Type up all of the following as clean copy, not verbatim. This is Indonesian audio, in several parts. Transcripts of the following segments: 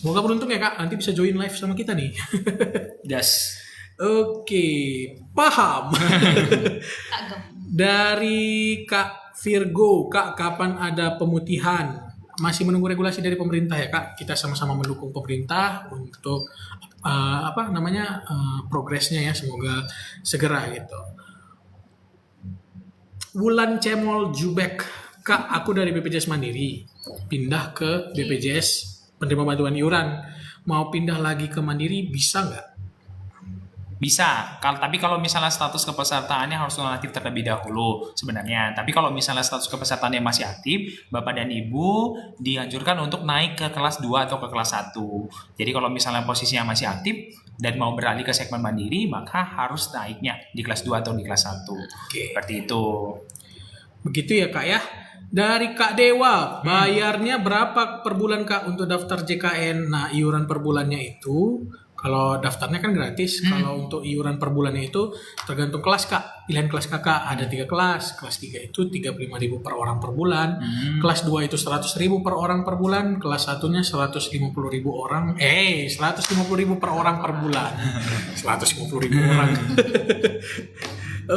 Semoga beruntung ya Kak, nanti bisa join live sama kita nih. Gas. Oke, paham. Kak Gem. Dari Kak Virgo, Kak kapan ada pemutihan? Masih menunggu regulasi dari pemerintah ya Kak. Kita sama-sama mendukung pemerintah untuk progresnya ya, semoga segera gitu. Wulan Cemol Jubek, Kak aku dari BPJS Mandiri pindah ke BPJS penerima bantuan iuran. Mau pindah lagi ke Mandiri bisa nggak? Bisa, tapi kalau misalnya status kepesertaannya harus nonaktif terlebih dahulu sebenarnya. Tapi kalau misalnya status kepesertaannya masih aktif, Bapak dan Ibu dianjurkan untuk naik ke kelas 2 atau ke kelas 1. Jadi kalau misalnya posisinya masih aktif dan mau beralih ke segmen mandiri, maka harus naiknya di kelas 2 atau di kelas 1. Oke. Seperti itu. Begitu ya Kak ya. Dari Kak Dewa, bayarnya berapa per bulan Kak untuk daftar JKN? Nah, iuran per bulannya itu, kalau daftarnya kan gratis, kalau untuk iuran per bulannya itu tergantung kelas Kak. Pilihan kelas Kakak ada 3 kelas. Kelas 3 itu 35.000 per orang per bulan. Kelas 2 itu 100.000 per orang per bulan. Kelas 1-nya 150.000 orang. 150.000 per orang per bulan. 150.000 orang.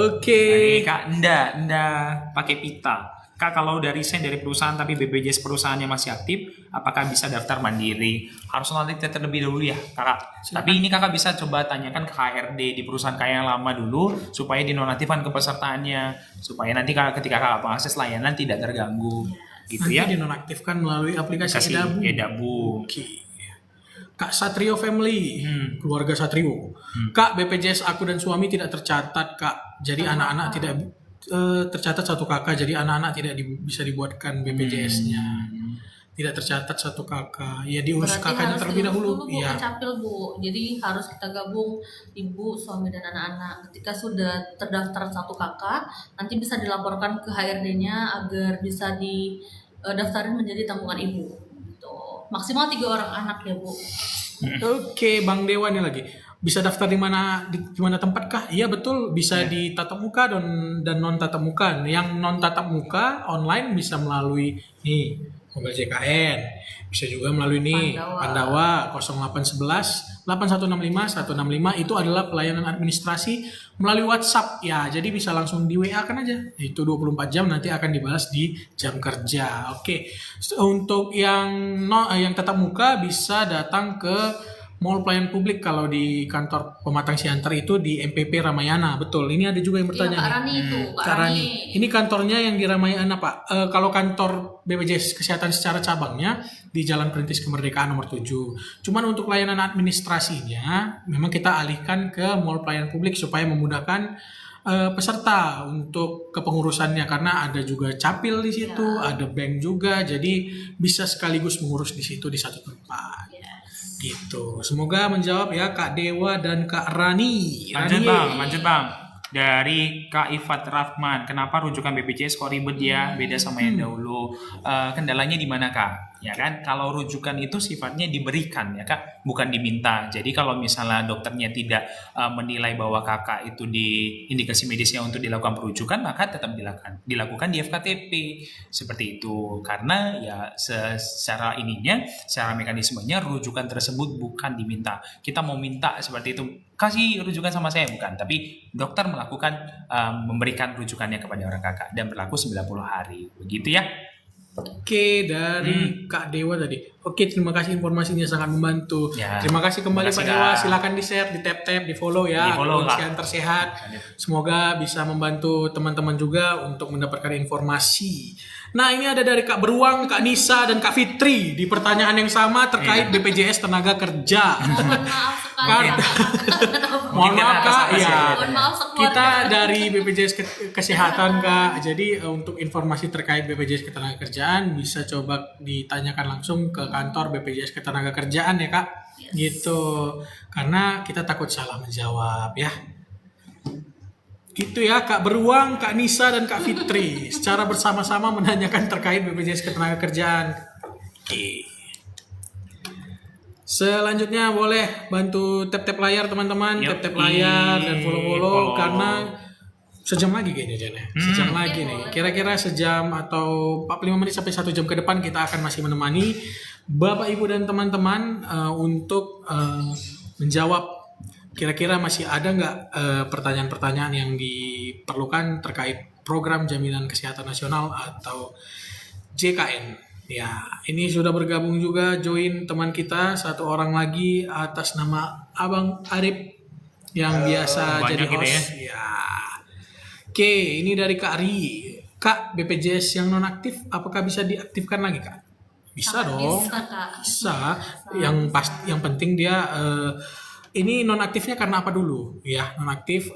Oke. Kak, ndak pakai pita. Kak, kalau dari saya dari perusahaan tapi BPJS perusahaannya masih aktif, apakah bisa daftar mandiri? Harus nanti terlebih dahulu ya, Kakak. Silakan. Tapi ini Kakak bisa coba tanyakan ke HRD di perusahaan Kakak yang lama dulu supaya dinonaktifkan kepesertaannya, supaya nanti ketika Kakak mengakses layanan tidak terganggu. Gitu Nanti ya. dinonaktifkan melalui aplikasi Kasih Edabu. Edabu. Oke. Kak Satrio Family, keluarga Satrio. Kak, BPJS aku dan suami tidak tercatat, Kak. Jadi anak-anak tidak tercatat satu kakak, jadi anak-anak tidak bisa dibuatkan BPJS-nya. Tidak tercatat satu kakak. Ya diurus Berarti kakaknya harus terlebih diurus dahulu. dulu Bu, Iya. ke Capil Bu. Jadi harus kita gabung ibu, suami dan anak-anak. Ketika sudah terdaftar satu kakak, nanti bisa dilaporkan ke HRD-nya agar bisa didaftarin menjadi tabungan ibu. Gitu. Maksimal 3 orang anak ya Bu. Oke, Bang Dewa nih lagi. Bisa daftar di mana tempat kah? Iya betul, bisa di tatap muka dan non tatap muka. Yang non tatap muka online bisa melalui nih Mobile JKN. Bisa juga melalui nih Pandawa 0811 8165 165 itu adalah pelayanan administrasi melalui WhatsApp ya. Jadi bisa langsung di WA kan aja. Itu 24 jam nanti akan dibalas di jam kerja. Oke. Untuk yang tatap muka bisa datang ke Mall Pelayanan Publik kalau di kantor Pematang Siantar itu di MPP Ramayana. Betul. Ini ada juga yang bertanya. Kak nih. Rani itu, Kak Rani. Ini kantornya yang di Ramayana, Pak. Kalau kantor BPJS Kesehatan secara cabangnya di Jalan Perintis Kemerdekaan nomor 7. Cuman untuk layanan administrasinya memang kita alihkan ke Mall Pelayanan Publik supaya memudahkan peserta untuk kepengurusannya karena ada juga capil di situ, ada bank juga. Jadi bisa sekaligus mengurus di situ di satu tempat. Gitu. Semoga menjawab ya Kak Dewa dan Kak Rani. Lanjut bang. Dari Kak Ifat Rahman, kenapa rujukan BPJS kok ribet ya, beda sama yang dahulu? Kendalanya di mana Kak? Ya kan, kalau rujukan itu sifatnya diberikan ya Kak, bukan diminta. Jadi kalau misalnya dokternya tidak menilai bahwa kakak itu di indikasi medisnya untuk dilakukan perujukan, maka tetap dilakukan di FKTP seperti itu. Karena ya secara mekanismenya rujukan tersebut bukan diminta. Kita mau minta seperti itu, kasih rujukan sama saya, bukan, tapi dokter memberikan rujukannya kepada orang kakak dan berlaku 90 hari. Begitu ya. Oke, dari Kak Dewa tadi. Oke, terima kasih informasinya sangat membantu. Ya, terima kasih kembali terima kasih, Pak Dewa. Kak. Silakan di-share, di-tap, di-follow ya. Di-follow, Kak. Siantar Sehat. Semoga bisa membantu teman-teman juga untuk mendapatkan informasi. Nah, ini ada dari Kak Beruang, Kak Nisa, dan Kak Fitri di pertanyaan yang sama terkait BPJS Tenaga Kerja. Mohon maaf sekali. Mohon maaf Kak, ya. Mohon maaf sekeluarga. Kita dari BPJS Kesehatan Kak. Jadi untuk informasi terkait BPJS Ketenagakerjaan bisa coba ditanyakan langsung ke kantor BPJS Ketenagakerjaan ya Kak. Gitu. Karena kita takut salah menjawab ya. Gitu ya Kak Beruang, Kak Nisa, dan Kak Fitri secara bersama-sama menanyakan terkait BPJS Ketenagakerjaan. Oke. Selanjutnya boleh bantu tap-tap layar teman-teman, tap-tap layar dan follow karena sejam lagi kayaknya Jan ya. Sejam lagi nih. Kira-kira sejam atau 45 menit sampai 1 jam ke depan kita akan masih menemani Bapak Ibu dan teman-teman untuk menjawab kira-kira masih ada nggak pertanyaan-pertanyaan yang diperlukan terkait program Jaminan Kesehatan Nasional atau JKN. Ya, ini sudah bergabung juga join teman kita satu orang lagi atas nama Abang Arif yang biasa banyak jadi gitu host. Ya. Oke, ini dari Kak Ri. Kak, BPJS yang nonaktif apakah bisa diaktifkan lagi, Kak? Bisa Sangat dong. Bisa, Kak. Bisa. Yang penting dia ini nonaktifnya karena apa dulu? Ya, nonaktif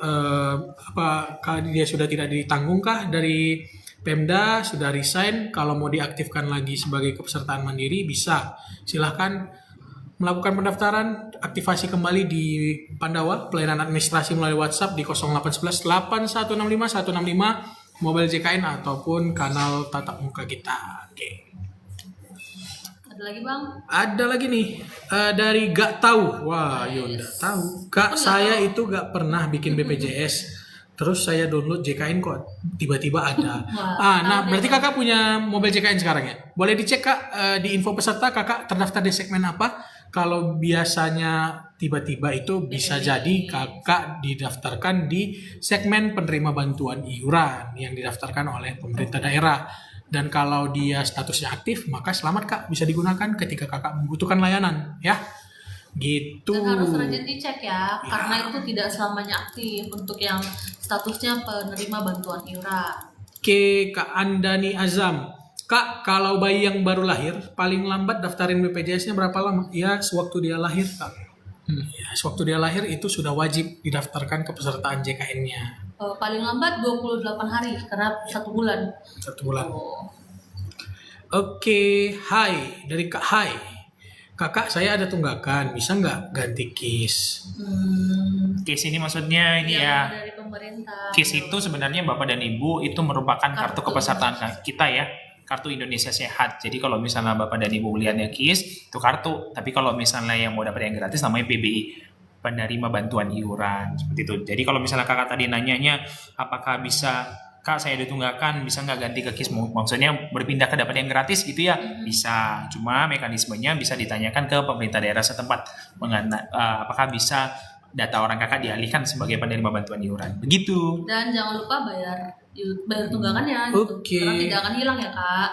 apakah dia sudah tidak ditanggungkah dari Pemda, sudah resign, kalau mau diaktifkan lagi sebagai kepesertaan mandiri bisa. Silahkan melakukan pendaftaran, aktifasi kembali di Pandawa, pelayanan administrasi melalui WhatsApp di 0811 8165 165, mobile JKN ataupun kanal tatap muka kita. Oke. Ada lagi Bang? Ada lagi nih dari gak tahu. Wah, Yunda tahu. Kak, saya itu gak pernah bikin BPJS. Terus saya download JKN kok tiba-tiba ada. Nah berarti kakak punya mobil JKN sekarang ya? Boleh dicek Kak di info peserta kakak terdaftar di segmen apa? Kalau biasanya tiba-tiba itu bisa jadi kakak didaftarkan di segmen penerima bantuan iuran yang didaftarkan oleh pemerintah daerah. Dan kalau dia statusnya aktif, maka selamat Kak, bisa digunakan ketika kakak membutuhkan layanan, ya. Gitu. Dan harus rajin dicek ya, karena itu tidak selamanya aktif untuk yang statusnya penerima bantuan iuran. Oke, Kak Andani Azam. Kak, kalau bayi yang baru lahir, paling lambat daftarin BPJS-nya berapa lama? Ya, sewaktu dia lahir, Kak. Ya, sewaktu dia lahir itu sudah wajib didaftarkan kepesertaan JKN-nya. Paling lambat 28 hari, karena 1 bulan. 1 bulan. Oh. Oke, hai. Dari Kak Hai. Kakak, saya ada tunggakan. Bisa nggak ganti KIS? KIS ini maksudnya ini ya. Dari pemerintah. KIS itu sebenarnya Bapak dan Ibu itu merupakan kartu kepesertaan kita ya. Kartu Indonesia Sehat. Jadi kalau misalnya Bapak dan Ibu lihatnya KIS, itu kartu. Tapi kalau misalnya yang mau dapat yang gratis namanya PBI. Penerima bantuan iuran. Seperti itu. Jadi kalau misalnya kakak tadi nanyanya, apakah bisa, Kak saya ditunggakan, bisa nggak ganti ke KIS? Maksudnya berpindah ke dapat yang gratis gitu ya? Bisa. Cuma mekanismenya bisa ditanyakan ke pemerintah daerah setempat. Apakah bisa data orang kakak dialihkan sebagai penerima bantuan iuran. Begitu. Dan jangan lupa bayar tunggakannya gitu. Oke. Karena tidak akan hilang ya Kak.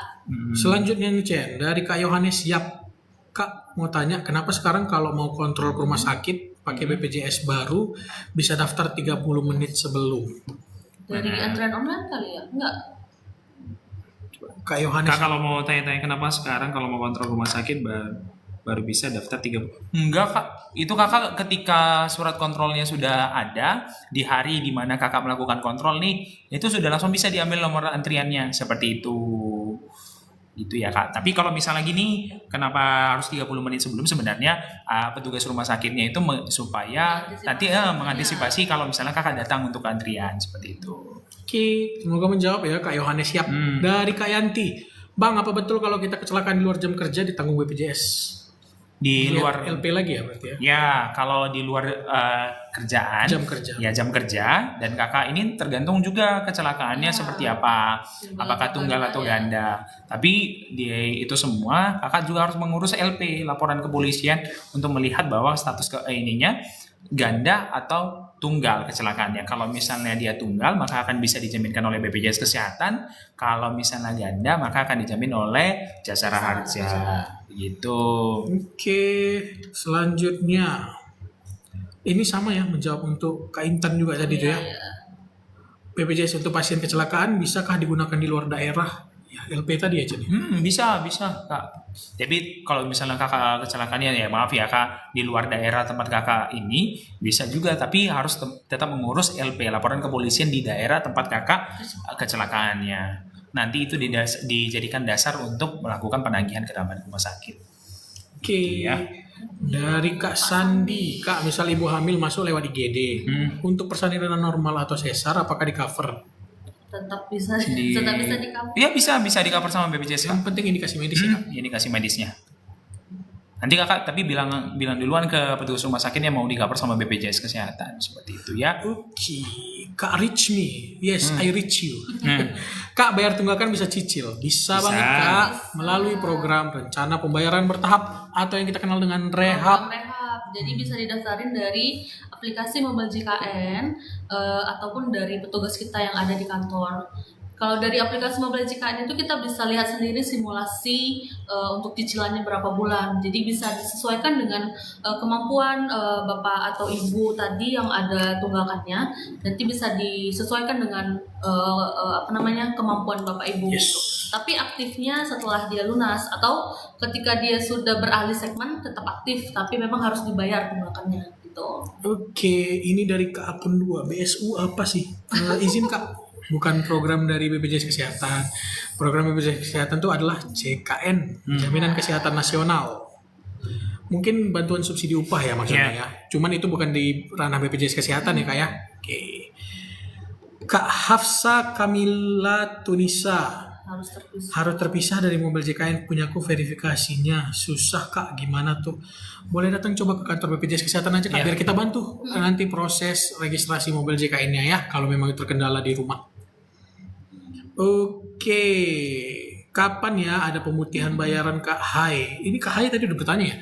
Selanjutnya nih Cen, dari Kak Yohanes Yap. Kak mau tanya kenapa sekarang kalau mau kontrol ke rumah sakit pakai BPJS baru bisa daftar 30 menit sebelum? Dari antrian online kali ya? Enggak. Kak Yohanes. Kak kalau mau tanya-tanya kenapa sekarang kalau mau kontrol rumah sakit baru bisa daftar 30. Enggak Kak, itu kakak ketika surat kontrolnya sudah ada di hari di mana kakak melakukan kontrol nih, itu sudah langsung bisa diambil nomor antriannya seperti itu. Gitu ya Kak. Tapi kalau misalnya gini, kenapa harus 30 menit sebelum? Sebenarnya petugas rumah sakitnya itu supaya nanti mengantisipasi kalau misalnya kakak datang untuk antrian seperti itu. Oke, semoga menjawab ya Kak Yohanes Yap. Dari Kak Yanti. Bang, apa betul kalau kita kecelakaan di luar jam kerja ditanggung BPJS? Di Lihat luar LP lagi ya berarti ya? Ya, kalau di luar kerjaan, Jam kerja. ya jam kerja, dan kakak ini tergantung juga kecelakaannya seperti apa, apakah tunggal atau ganda. Tapi itu semua kakak juga harus mengurus LP, laporan kepolisian, untuk melihat bahwa status ininya ganda atau tunggal kecelakaannya. Kalau misalnya dia tunggal, maka akan bisa dijaminkan oleh BPJS Kesehatan. Kalau misalnya ganda, maka akan dijamin oleh Jasara Harja. Gitu. Oke, selanjutnya. Ini sama ya menjawab untuk Kak Intan juga tadi tuh ya. BPJS untuk pasien kecelakaan bisakah digunakan di luar daerah? Ya, LP tadi aja nih. Bisa Kak. Tapi kalau misalnya kakak kecelakaannya ya maaf ya Kak, di luar daerah tempat kakak ini bisa juga, tapi harus tetap mengurus LP, laporan kepolisian di daerah tempat kakak kecelakaannya. Nanti itu dijadikan dasar untuk melakukan penagihan ke rumah sakit. Oke. Ya. Dari Kak Sandi, Kak misal ibu hamil masuk lewat IGD, untuk persalinan normal atau sesar apakah di cover? Tetap bisa di cover. Iya bisa di cover sama BPJS. Yang penting indikasi medis ya. Indikasi medisnya. Nanti kakak tapi bilang duluan ke petugas rumah sakitnya mau di cover sama BPJS Kesehatan seperti itu ya. Oke. Kak reach me, yes I reach you. Kak bayar tunggakan bisa cicil, bisa Bisa. banget Kak melalui program rencana pembayaran bertahap atau yang kita kenal dengan rehab. Program rehab. Jadi bisa didaftarin dari aplikasi Mobile JKN ataupun dari petugas kita yang ada di kantor. Kalau dari aplikasi Mobile JKN itu kita bisa lihat sendiri simulasi untuk cicilannya berapa bulan. Jadi bisa disesuaikan dengan kemampuan Bapak atau Ibu tadi yang ada tunggakannya. Nanti bisa disesuaikan dengan kemampuan Bapak Ibu. Yes. Gitu. Tapi aktifnya setelah dia lunas atau ketika dia sudah beralih segmen tetap aktif, tapi memang harus dibayar tunggakannya gitu. Oke, ini dari Kak akun 2. BSU apa sih? Izin Kak, bukan program dari BPJS Kesehatan. Program BPJS Kesehatan itu adalah JKN, Jaminan Kesehatan Nasional. Mungkin bantuan subsidi upah ya maksudnya ya. Cuman itu bukan di ranah BPJS Kesehatan ya Kak ya. Oke. Kak Hafsa Kamila Tunisa. Harus terpisah dari mobil JKN, punyaku verifikasinya susah Kak, gimana tuh? Boleh datang coba ke kantor BPJS Kesehatan aja Kak, biar kita bantu nanti proses registrasi mobil JKN-nya ya, kalau memang terkendala di rumah. Oke, kapan ya ada pemutihan bayaran Kak Hai? Ini Kak Hai tadi udah bertanya ya.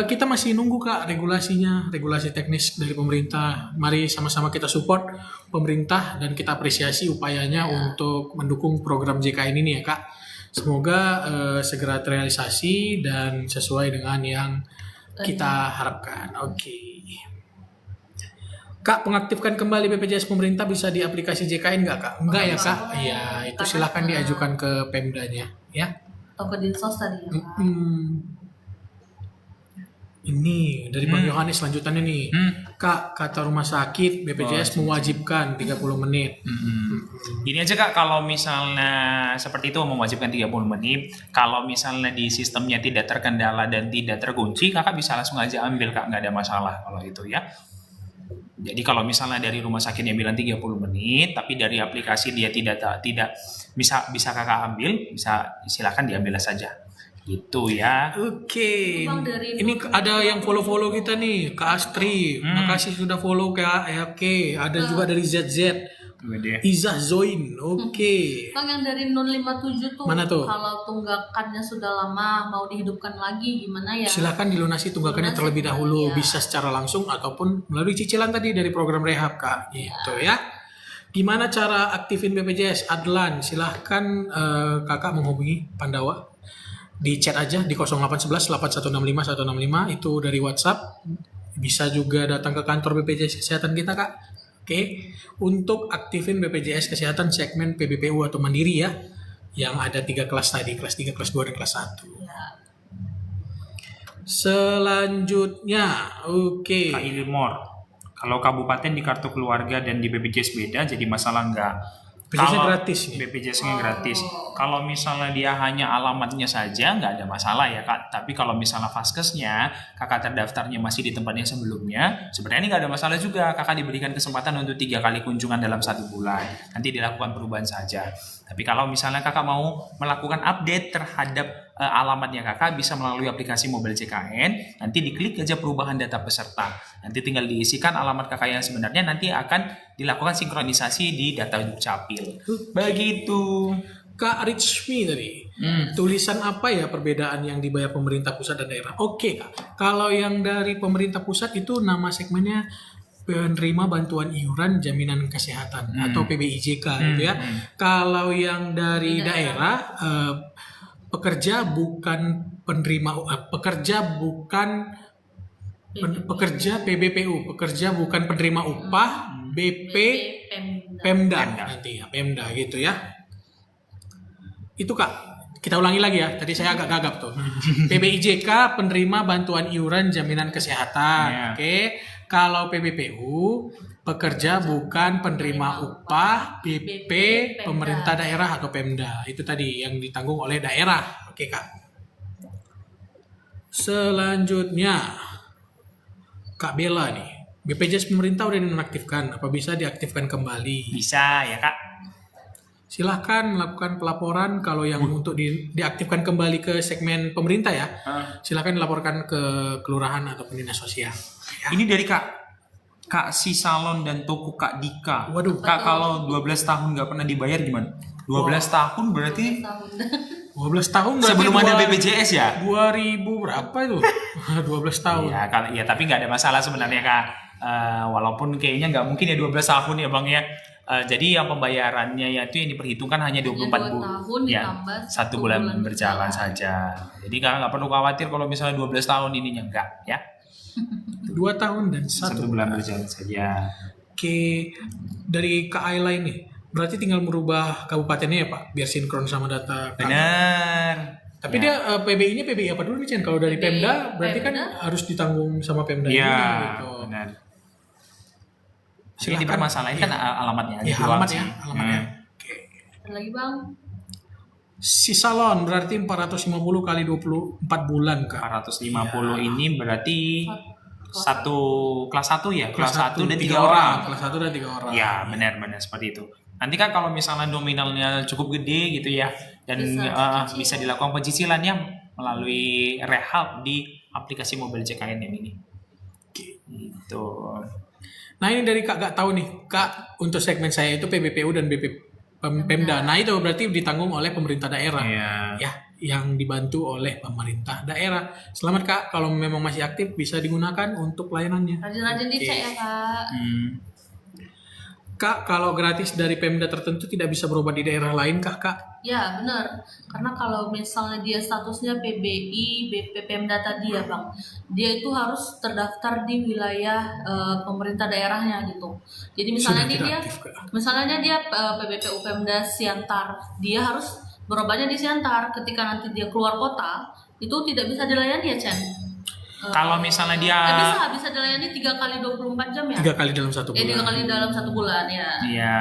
Kita masih nunggu Kak regulasinya, regulasi teknis dari pemerintah. Mari sama-sama kita support pemerintah dan kita apresiasi upayanya untuk mendukung program JKN ini ya Kak. Semoga segera terrealisasi dan sesuai dengan yang kita harapkan. Oke. Kak, pengaktifkan kembali BPJS pemerintah bisa di aplikasi JKN nggak Kak? Enggak ya Kak? Iya, itu silahkan diajukan ke Pemdanya ya. Atau ke Dinsos tadi ya Pak. Ini dari Bang Yohanes lanjutannya nih. Kak, kata rumah sakit BPJS mewajibkan 30 menit. Gini aja Kak, kalau misalnya seperti itu mewajibkan 30 menit, kalau misalnya di sistemnya tidak terkendala dan tidak terkunci, Kakak bisa langsung aja ambil Kak, nggak ada masalah kalau itu ya. Jadi kalau misalnya dari rumah sakitnya bilang 30 menit, tapi dari aplikasi dia tidak bisa Kakak ambil, bisa silakan diambil saja. Gitu ya. Oke. Ini ada yang follow kita nih, Kak Astri. Makasih sudah follow Kak. Oke, ada juga dari ZZ. Izah Zoin. Oke. Bang, yang dari 057 tuh, mana tuh? Kalau tunggakannya sudah lama mau dihidupkan lagi gimana ya? Silakan dilunasi tunggakannya terlebih dahulu, ya. bisa secara langsung ataupun melalui cicilan tadi dari program rehab Kak. Gitu ya. Gimana cara aktifin BPJS? Adlan, silahkan Kakak menghubungi Pandawa. Di chat aja di 0811 8165 165 itu dari WhatsApp. Bisa juga datang ke kantor BPJS Kesehatan kita Kak. Oke, untuk aktifin BPJS Kesehatan segmen PBPU atau Mandiri ya, yang ada 3 kelas tadi, kelas 3, kelas 2, dan kelas 1. Ya. Selanjutnya, oke. Kak Ilmor, kalau kabupaten di kartu keluarga dan di BPJS beda, jadi masalah nggak? BPJS-nya Kalau gratis nih. BPJS-nya gratis. Kalau misalnya dia hanya alamatnya saja, nggak ada masalah ya Kak. Tapi kalau misalnya vaskesnya, Kakak terdaftarnya masih di tempat yang sebelumnya, sebenarnya ini nggak ada masalah juga. Kakak diberikan kesempatan untuk 3 kali kunjungan dalam 1 bulan. Nanti dilakukan perubahan saja. Tapi kalau misalnya Kakak mau melakukan update terhadap alamatnya Kakak, bisa melalui aplikasi Mobile JKN. Nanti diklik aja perubahan data peserta. Nanti tinggal diisikan alamat Kakak yang sebenarnya, nanti akan dilakukan sinkronisasi di data Dukcapil. Begitu. Kak Richmi tadi, tulisan apa ya perbedaan yang dibayar pemerintah pusat dan daerah? Oke Kak, kalau yang dari pemerintah pusat itu nama segmennya penerima bantuan iuran jaminan kesehatan atau PBIJK gitu ya. Kalau yang dari daerah pekerja bukan penerima pekerja PBPU, pekerja bukan penerima upah, BP Pemda nanti ya, Pemda gitu ya. Itu Kak, kita ulangi lagi ya. Tadi saya agak gagap tuh. PBIJK penerima bantuan iuran jaminan kesehatan. Oke. Kalau PBPU pekerja bukan penerima upah, BP pemerintah daerah atau Pemda. Itu tadi yang ditanggung oleh daerah. Oke Kak. Selanjutnya Kak Bella nih. BPJS pemerintah udah dinonaktifkan. Apa bisa diaktifkan kembali? Bisa ya Kak. Silahkan melakukan pelaporan kalau yang untuk diaktifkan kembali ke segmen pemerintah ya. Silahkan dilaporkan ke kelurahan ataupun dinas sosial. Ya. Ini dari Kak Kak Si Salon dan toko Kak Dika. Waduh. Kak, kalau 12 tahun nggak pernah dibayar gimana? 12 tahun berarti Tahun. 12 tahun berarti sebelum ada BPJS ya? 2000 berapa itu? 12 tahun. Iya, ya, tapi nggak ada masalah sebenarnya Kak. Walaupun kayaknya nggak mungkin ya 12 tahun ya Bang ya. Jadi yang pembayarannya yaitu yang diperhitungkan hanya 24 Hanya 2 bulan. tahun Ya, ditambah 1 bulan berjalan saja. Jadi Kakak nggak perlu khawatir kalau misalnya 12 tahun ininya enggak ya. 2 tahun dan 1 1 bulan berjalan saja. Oke, dari Kak Ayla ini berarti tinggal merubah kabupatennya ya Pak, biar sinkron sama data Kak. Benar. Tapi dia PBI-nya PBI apa dulu nih Chen? Kalau dari PBI, Pemda berarti kan Pemda. harus ditanggung sama Pemda Iya, gitu. benar. Ini Silakan. dipermasalahin kan alamatnya aja Ya, doang alamat sih. ya, alamatnya. Oke. Ada lagi Bang? Si salon berarti 450 kali 24 bulan Kak. 450 ini berarti satu kelas 1 ya? Kelas 1 dan 3 tiga orang. Kelas 1 dan 3 orang. Ya, benar-benar seperti itu. Nanti kan kalau misalnya nominalnya cukup gede gitu ya dan bisa dilakukan pencicilannya melalui rehab di aplikasi Mobile JKN ini. Gitu. Nah ini dari Kak gak tahu nih Kak, untuk segmen saya itu PBPU dan Pemda. Nah itu berarti ditanggung oleh pemerintah daerah. Iya. Ya, yang dibantu oleh pemerintah daerah. Selamat Kak, kalau memang masih aktif bisa digunakan untuk layanannya. Rajin-rajin dicek ya Kak. Kak, kalau gratis dari Pemda tertentu tidak bisa berobat di daerah lain kah Kak? Ya benar, karena kalau misalnya dia statusnya PBI, BP Pemda tadi ya Bang, dia itu harus terdaftar di wilayah pemerintah daerahnya gitu. Jadi misalnya Sudah ini tidak dia, aktif, Kak. misalnya dia PBPU Pemda Siantar, dia harus berobatnya di Siantar. Ketika nanti dia keluar kota, itu tidak bisa dilayani ya Chen. Kalau misalnya dia bisa dilayani 3 kali 24 jam ya? 3 kali dalam 1 bulan. 3 kali dalam 1 bulan ya. Iya.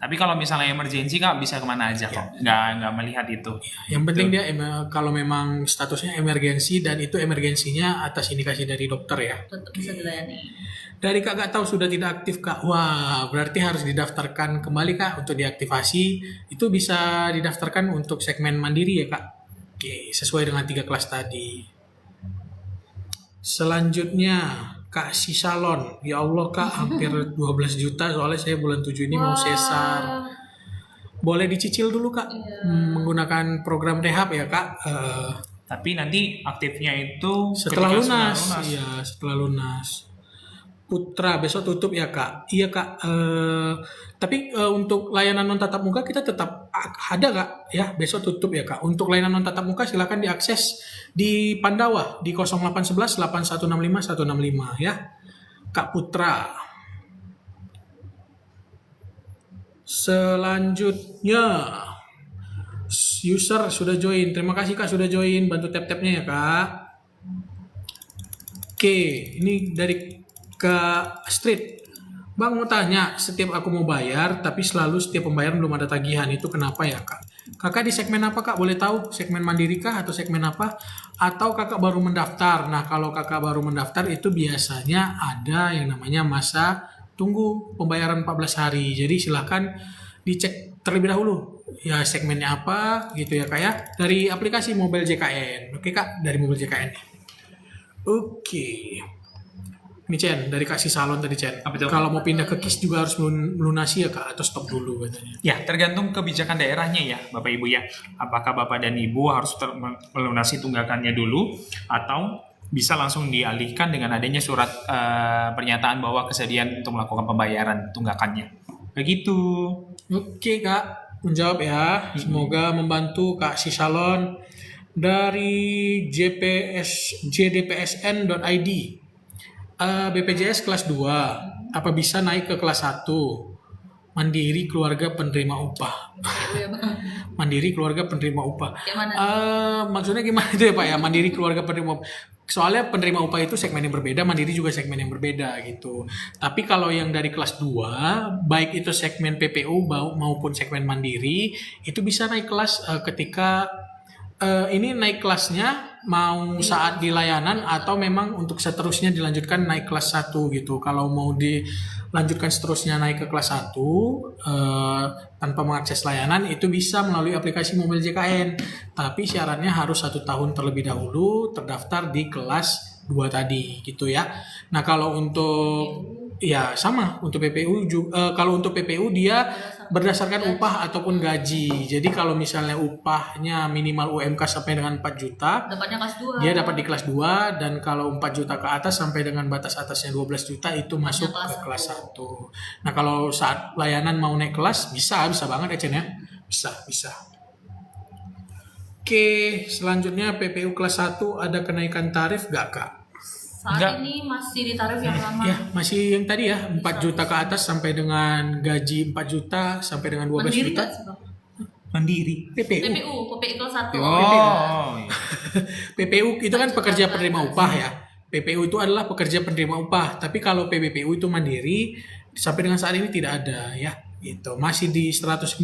Tapi kalau misalnya emergensi Kak bisa kemana aja kok. Nggak melihat itu. Yang penting dia kalau memang statusnya emergensi dan itu emergensinya atas indikasi dari dokter ya. Tetap bisa dilayani. Dari Kak gak tahu sudah tidak aktif Kak. Wah, berarti harus didaftarkan kembali Kak untuk diaktifasi. Itu bisa didaftarkan untuk segmen mandiri ya Kak. Oke, sesuai dengan 3 kelas tadi. Selanjutnya Kak Si Salon. Ya Allah Kak, hampir 12 juta soalnya saya bulan 7 ini mau sesar. Boleh dicicil dulu Kak, menggunakan program rehab ya Kak. Tapi nanti aktifnya itu Setelah ketika lunas. Iya, setelah lunas. Putra besok tutup ya Kak. Iya Kak. Tapi untuk layanan non tatap muka kita tetap ada Kak. Ya besok tutup ya Kak. Untuk layanan non tatap muka silakan diakses di Pandawa di 0811 8165 165 ya. Kak Putra. Selanjutnya user sudah join. Terima kasih Kak sudah join. Bantu tap-tapnya ya Kak. Oke, ini dari Kak Street. Bang mau tanya, setiap aku mau bayar, tapi selalu setiap pembayaran belum ada tagihan. Itu kenapa ya Kak? Kakak di segmen apa Kak? Boleh tahu? Segmen mandiri kah atau segmen apa? Atau kakak baru mendaftar? Nah kalau kakak baru mendaftar itu biasanya ada yang namanya masa tunggu pembayaran 14 hari. Jadi silahkan dicek terlebih dahulu. Ya segmennya apa gitu ya Kak ya. Dari aplikasi Mobile JKN. Oke Kak, dari Mobile JKN. Oke. Ini Chen, dari Kak Si Salon tadi Chen. Apa itu? Kalau mau pindah ke KIS juga harus melunasi ya Kak, atau stop dulu katanya. Ya, tergantung kebijakan daerahnya ya, Bapak Ibu ya. Apakah Bapak dan Ibu harus melunasi tunggakannya dulu atau bisa langsung dialihkan dengan adanya surat pernyataan bahwa kesediaan untuk melakukan pembayaran tunggakannya. Begitu. Oke Kak, menjawab ya. Semoga membantu Kak Si Salon. Dari jdpsn.id. BPJS kelas 2. Apa bisa naik ke kelas 1? Mandiri keluarga penerima upah. Ya, Bang. Mandiri keluarga penerima upah. Kayak mana? Maksudnya gimana itu ya Pak ya? Mandiri keluarga penerima upah. Soalnya penerima upah itu segmen yang berbeda, mandiri juga segmen yang berbeda gitu. Tapi kalau yang dari kelas 2, baik itu segmen PPU maupun segmen mandiri, itu bisa naik kelas ketika ini naik kelasnya mau saat di layanan atau memang untuk seterusnya dilanjutkan naik kelas 1 gitu. Kalau mau dilanjutkan seterusnya naik ke kelas 1 tanpa mengakses layanan itu bisa melalui aplikasi Mobile JKN. Tapi syaratnya harus 1 tahun terlebih dahulu terdaftar di kelas 2 tadi gitu ya. Nah, kalau untuk ya sama untuk PPU juga, kalau untuk PPU dia berdasarkan upah ataupun gaji. Jadi kalau misalnya upahnya minimal UMK sampai dengan 4 juta, Dapatnya kelas 2. dia dapat di kelas 2, dan kalau 4 juta ke atas sampai dengan batas atasnya 12 juta itu masuk ke kelas 1. Nah, kalau saat layanan mau naik kelas bisa banget ya Chen ya. Bisa. Oke, selanjutnya PPU kelas 1 ada kenaikan tarif gak Kak? Saat Enggak. ini masih di tarif yang lama. Ya, masih yang tadi ya, 4 juta ke atas sampai dengan gaji 4 juta sampai dengan 12 Mandiri juta. nggak sih, Bang? Mandiri. PPU. PPI kelas 1. Oh, iya. PPU itu kan pekerja penerima upah ya. PPU itu adalah pekerja penerima upah. Tapi kalau PBPU itu mandiri, sampai dengan saat ini tidak ada ya. Itu masih di 150.000.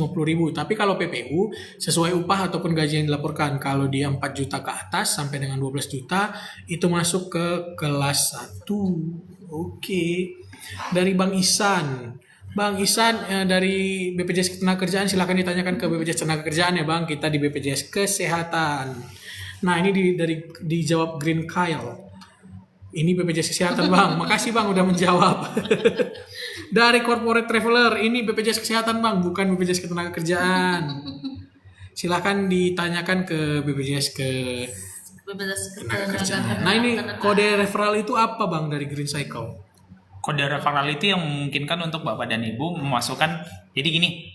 Tapi kalau PPU sesuai upah ataupun gaji yang dilaporkan. Kalau dia 4 juta ke atas sampai dengan 12 juta itu masuk ke kelas 1. Oke. Dari Bang Isan. Bang Isan dari BPJS Ketenagakerjaan, silakan ditanyakan ke BPJS Ketenagakerjaan ya Bang. Kita di BPJS Kesehatan. Nah, ini dijawab Green Kyle. Ini BPJS Kesehatan Bang. Makasih Bang udah menjawab. Dari Corporate Traveler, ini BPJS Kesehatan Bang, bukan BPJS Ketenagakerjaan. Silakan ditanyakan ke BPJS Ketenagakerjaan. Nah, ini kode referral itu apa Bang dari Green Cycle? Kode referral itu yang memungkinkan untuk Bapak dan Ibu memasukkan, jadi gini,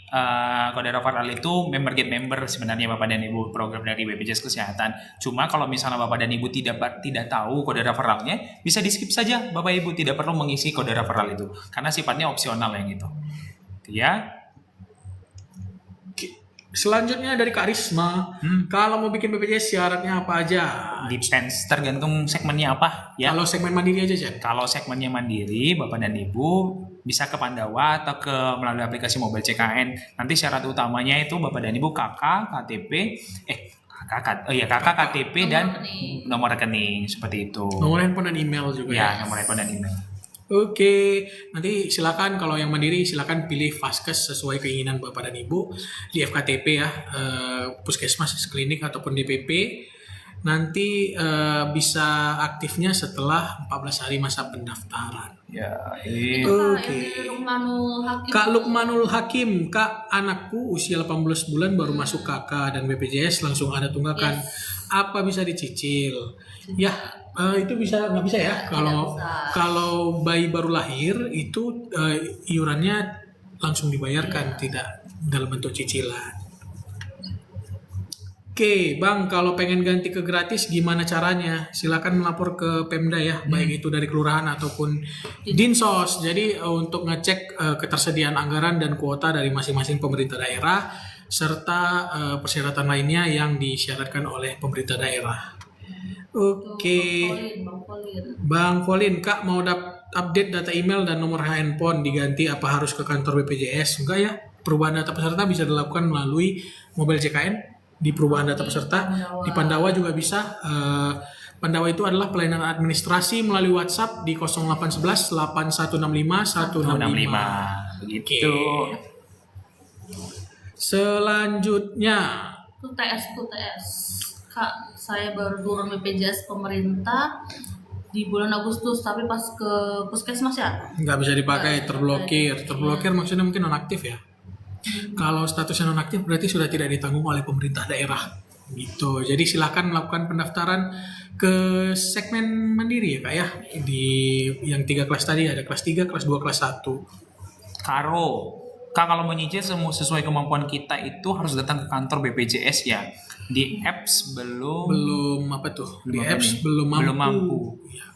kode referral itu member get member sebenarnya Bapak dan Ibu, program dari BPJS Kesehatan. Cuma kalau misalnya Bapak dan Ibu tidak tahu kode referralnya, bisa di skip saja Bapak Ibu, tidak perlu mengisi kode referral itu karena sifatnya opsional yang itu. Ya. Selanjutnya dari Kak Risma, kalau mau bikin BPJS syaratnya apa aja? Depends, tergantung segmennya apa ya. Kalau segmen mandiri aja Jen. Kalau segmennya mandiri, Bapak dan Ibu bisa ke Pandawa atau ke melalui aplikasi mobile CKN. Nanti syarat utamanya itu Bapak dan Ibu KK, KTP dan nomor rekening seperti itu. Nomor handphone dan email juga Ya, nomor handphone dan email. Oke, nanti silakan kalau yang mandiri silakan pilih Vaskes sesuai keinginan Bapak dan Ibu di FKTP ya, Puskesmas, klinik ataupun DPP. Nanti bisa aktifnya setelah 14 hari masa pendaftaran. Ya, Oke. Kak Lukmanul Hakim, Kak anakku usia 18 bulan baru masuk KK dan BPJS langsung ada tunggakan. Apa bisa dicicil? Ya, itu nggak bisa ya. Kalau bayi baru lahir itu iurannya langsung dibayarkan, tidak dalam bentuk cicilan. Oke, Bang, kalau pengen ganti ke gratis gimana caranya? Silakan melapor ke Pemda ya, baik itu dari kelurahan ataupun Dinsos. Jadi untuk ngecek ketersediaan anggaran dan kuota dari masing-masing pemerintah daerah serta persyaratan lainnya yang disyaratkan oleh pemerintah daerah. Oke. Bang Polin, Kak mau update data email dan nomor handphone diganti apa harus ke kantor BPJS? Enggak ya. Perubahan data peserta bisa dilakukan melalui mobile CKN di perubahan data peserta. Di Pandawa juga bisa. Pandawa itu adalah pelayanan administrasi melalui WhatsApp di 0811 8165 165. Begitu. Selanjutnya Itu TS. Kak, saya baru turun BPJS pemerintah di bulan Agustus, tapi pas ke puskesmas ya nggak bisa dipakai, terblokir maksudnya mungkin nonaktif ya. Kalau statusnya nonaktif berarti sudah tidak ditanggung oleh pemerintah daerah gitu. Jadi silakan melakukan pendaftaran ke segmen mandiri ya Kak ya, di yang 3 kelas tadi, ada kelas 3, kelas 2, kelas 1. Kak, kalau menyicil sesuai kemampuan kita itu harus datang ke kantor BPJS ya. Di apps belum apa tuh? Belum Di apa apps nih? belum Belum mampu. mampu. Ya.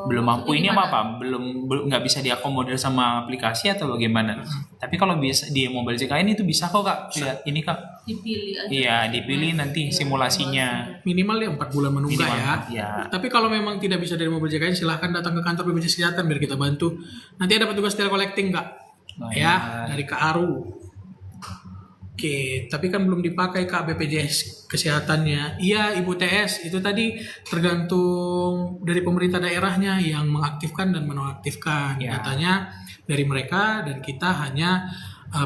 Belum mampu ini apa? Belum nggak bisa diakomodir sama aplikasi atau bagaimana? Tapi kalau bisa di mobile CKN itu bisa kok Kak. Lihat ini Kak. dipilih aja. Iya, dipilih nanti simulasinya. Minimal ya 4 bulan menunggah Minimal, ya. ya. Tapi kalau memang tidak bisa dari mobil JKN silahkan datang ke kantor BPJS Kesehatan biar kita bantu. Nanti ada petugas telecollecting Kak. Ya, dari Kak Aru. Oke, tapi kan belum dipakai Kak BPJS Kesehatannya. Iya, Ibu TS, itu tadi tergantung dari pemerintah daerahnya yang mengaktifkan dan menonaktifkan. Ya. Datanya dari mereka dan kita hanya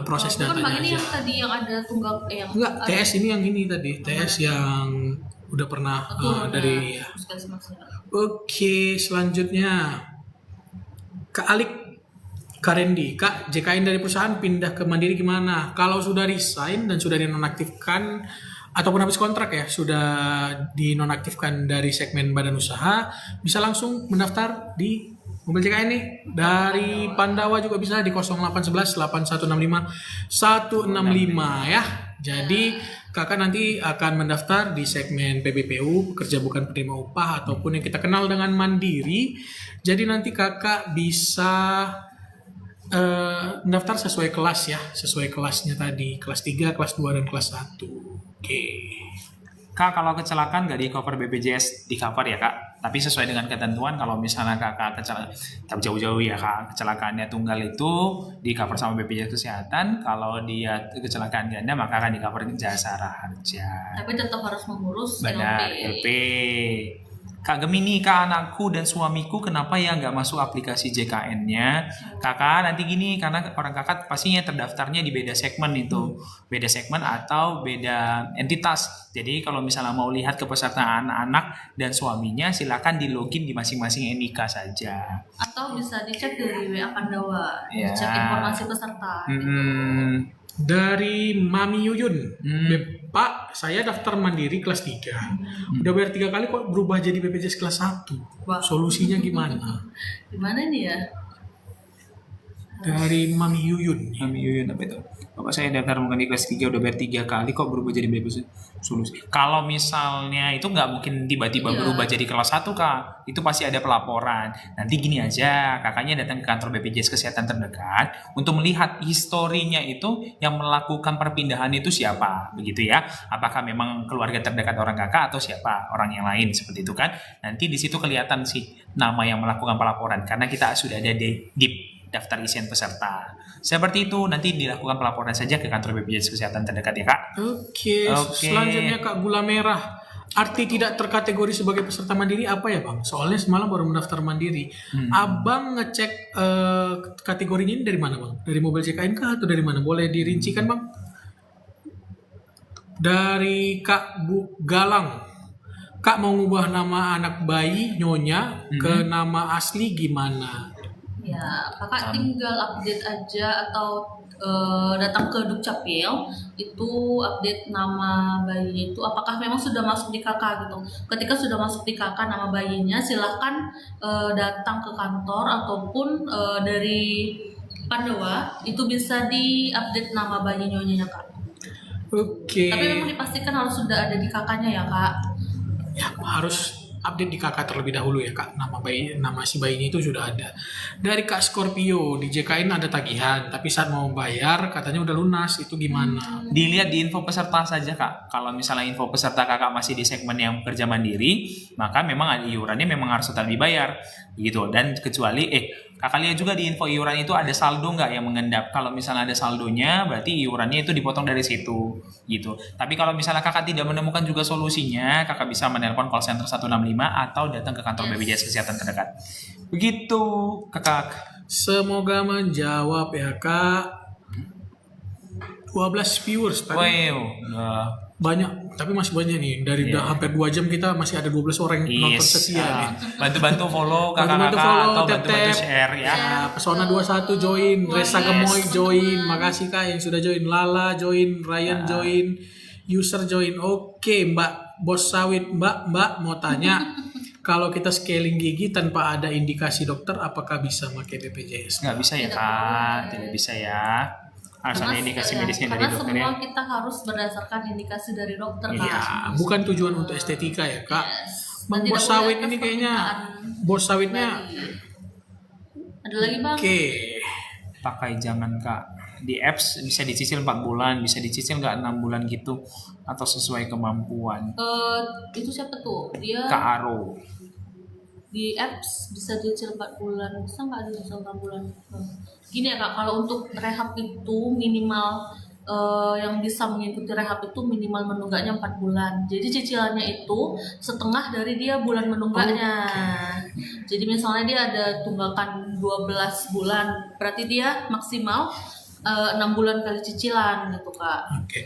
proses Bukan Bang, datanya ini aja. yang tadi yang ada tunggal yang Enggak, ada TS ini yang ini tadi, TS yang udah pernah betul dari ya. puskesmas. Oke, selanjutnya Kak Alik Karendi, Kak, JKN dari perusahaan pindah ke Mandiri gimana? Kalau sudah resign dan sudah dinonaktifkan ataupun habis kontrak ya, sudah dinonaktifkan dari segmen badan usaha, bisa langsung mendaftar di mobil JKN nih. Dari Pandawa juga bisa di 0811 8165 165 ya. Jadi kakak nanti akan mendaftar di segmen PBPU, pekerja bukan penerima upah ataupun yang kita kenal dengan mandiri. Jadi nanti kakak bisa mendaftar sesuai kelas ya, sesuai kelasnya tadi, kelas 3, kelas 2, dan kelas 1. Oke. Kak, kalau kecelakaan nggak di cover BPJS, di cover ya Kak. Tapi sesuai dengan ketentuan, kalau misalnya kakak kecelakaan, tapi jauh-jauh ya Kak, kecelakaannya tunggal itu di cover sama BPJS Kesehatan. Kalau dia kecelakaan ganda, maka akan di cover Jasara Harja. Tapi tetap harus mengurus Benar, LP. LP. Kak Gemini, Kak, anakku dan suamiku kenapa ya nggak masuk aplikasi JKN-nya? Kakak nanti gini, karena orang kakak pastinya terdaftarnya di beda segmen itu. Beda segmen atau beda entitas. Jadi kalau misalnya mau lihat kepesertaan anak dan suaminya, silakan di login di masing-masing NIK saja. Atau bisa dicek dari WA Pandawa, Ya. dicek informasi peserta. Hmm. Dari Mami Yuyun, Hmm. Pak, saya daftar mandiri kelas 3. Udah bayar 3 kali kok berubah jadi BPJS kelas 1. Wah. Solusinya gimana? Gimana nih ya? Dari Mami Yuyun. Kami Yuyun apa itu? Bapak saya daftar mungkin di kelas 3 udah bayar 3 kali kok berubah jadi BPJS solusi. Kalau misalnya itu nggak mungkin tiba-tiba Iya. berubah jadi kelas 1 Kak. Itu pasti ada pelaporan. Nanti gini aja, kakaknya datang ke kantor BPJS Kesehatan terdekat untuk melihat historinya itu yang melakukan perpindahan itu siapa, begitu ya. Apakah memang keluarga terdekat orang kakak atau siapa orang yang lain seperti itu kan. Nanti di situ kelihatan sih nama yang melakukan pelaporan karena kita sudah ada di DIP, daftar isian peserta. Seperti itu, nanti dilakukan pelaporan saja ke kantor BPJS Kesehatan terdekat ya Kak. Oke, Oke. selanjutnya Kak Gula Merah. Arti tidak terkategori sebagai peserta mandiri apa ya Bang? Soalnya semalam baru mendaftar mandiri. Abang ngecek kategorinya ini dari mana Bang? Dari mobil JKN kah atau dari mana? Boleh dirincikan Bang? Dari Kak Bu Galang. Kak mau ngubah nama anak bayi Nyonya ke nama asli gimana? Ya, kakak tinggal update aja atau datang ke Dukcapil itu update nama bayi itu apakah memang sudah masuk di kakak gitu. Ketika sudah masuk di kakak nama bayinya silahkan datang ke kantor ataupun dari Pandawa itu bisa diupdate nama bayi nyonyanya kak. Oke. Tapi memang dipastikan harus sudah ada di kakaknya ya kak. Ya, harus update di kakak terlebih dahulu ya Kak. Nama si bayinya itu sudah ada. Dari Kak Scorpio, di JKN ada tagihan, tapi saat mau bayar katanya udah lunas. Itu gimana? Dilihat di info peserta saja Kak. Kalau misalnya info peserta kakak masih di segmen yang kerja mandiri, maka memang iurannya memang harus tetap dibayar gitu. Dan kecuali kakak lihat juga di info iuran itu ada saldo nggak yang mengendap. Kalau misalnya ada saldonya, berarti iurannya itu dipotong dari situ gitu. Tapi kalau misalnya kakak tidak menemukan juga solusinya, kakak bisa menelpon call center 165 atau datang ke kantor BPJS Kesehatan terdekat. Begitu kakak. Semoga menjawab ya Kak. 12 viewers tadi. Wow. Banyak, tapi masih banyak nih. Dari udah hampir 2 jam kita masih ada 12 orang yang nonton setia nih. Bantu-bantu follow Bantu-bantu kakak-kakak follow, atau tap-tap. bantu-bantu share ya. Ya, Pesona 21 join, Resa Gemoy join, makasih Kak yang sudah join, Lala join, Ryan join, user join. Oke, Mbak Bos Sawit, Mbak mau tanya, kalau kita scaling gigi tanpa ada indikasi dokter, apakah bisa pakai BPJS? Nggak bisa ya kak, tidak bisa ya. Harus ada indikasi medisnya dari karena dokter semua ya. kita harus berdasarkan indikasi dari dokter Iya. Kak. Ya, bukan tujuan untuk estetika ya Kak. Yes. Bang Dan Bos tidak Sawit boleh ini atas kayaknya, permintaan Bos Sawitnya, ada lagi bang? oke. Pakai jangan kak. Di apps bisa dicicil 4 bulan, bisa dicicil nggak 6 bulan gitu, atau sesuai kemampuan. Itu siapa tuh? Dia Kak Aro. di apps bisa dicicil 4 bulan, bisa nggak dicicil 6 bulan? Gini ya kak, kalau untuk rehab itu minimal yang bisa mengikuti rehab itu minimal menunggaknya 4 bulan. Jadi cicilannya itu setengah dari dia bulan menunggaknya. Jadi misalnya dia ada tunggakan 12 bulan, berarti dia maksimal 6 bulan kali cicilan gitu Kak. Oke.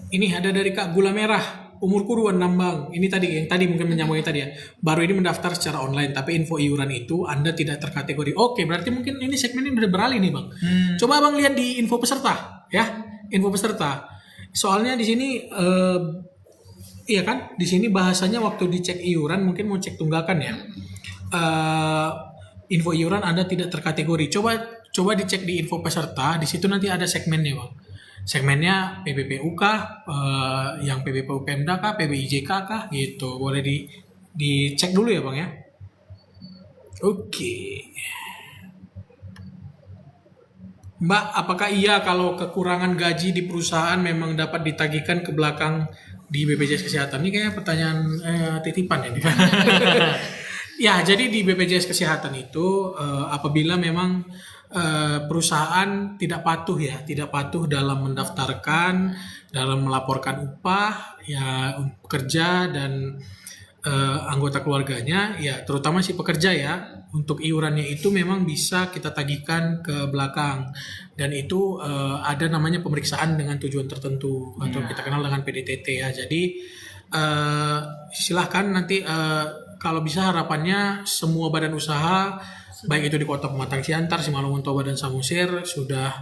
Ini ada dari Kak Gula Merah. Umurku 26 bang. Ini tadi yang tadi mungkin menyambungin tadi ya. Baru ini mendaftar secara online, tapi info iuran itu Anda tidak terkategori. Oke, berarti mungkin ini segmen ini udah beralih nih bang. Coba abang lihat di info peserta, ya. Info peserta. Soalnya di sini, iya kan? Di sini bahasanya waktu dicek iuran mungkin mau cek tunggakan ya. Info iuran Anda tidak terkategori. Coba dicek di info peserta. Di situ nanti ada segmennya bang. Segmennya PBPU kah, yang PBPU Pemda kah, PBIJK kah, gitu. Boleh dicek dulu ya bang ya. Oke. Mbak, apakah iya kalau kekurangan gaji di perusahaan memang dapat ditagihkan ke belakang di BPJS Kesehatan? Ini kayaknya pertanyaan titipan ini. Ya, jadi di BPJS Kesehatan itu apabila memang perusahaan tidak patuh dalam mendaftarkan, dalam melaporkan upah ya pekerja dan anggota keluarganya, ya terutama si pekerja ya, untuk iurannya itu memang bisa kita tagihkan ke belakang dan itu ada namanya pemeriksaan dengan tujuan tertentu atau kita kenal dengan PDTT ya. Jadi silahkan nanti kalau bisa harapannya semua badan usaha baik itu di Kota Pematang Siantar, Simalungun, Toba dan Samosir sudah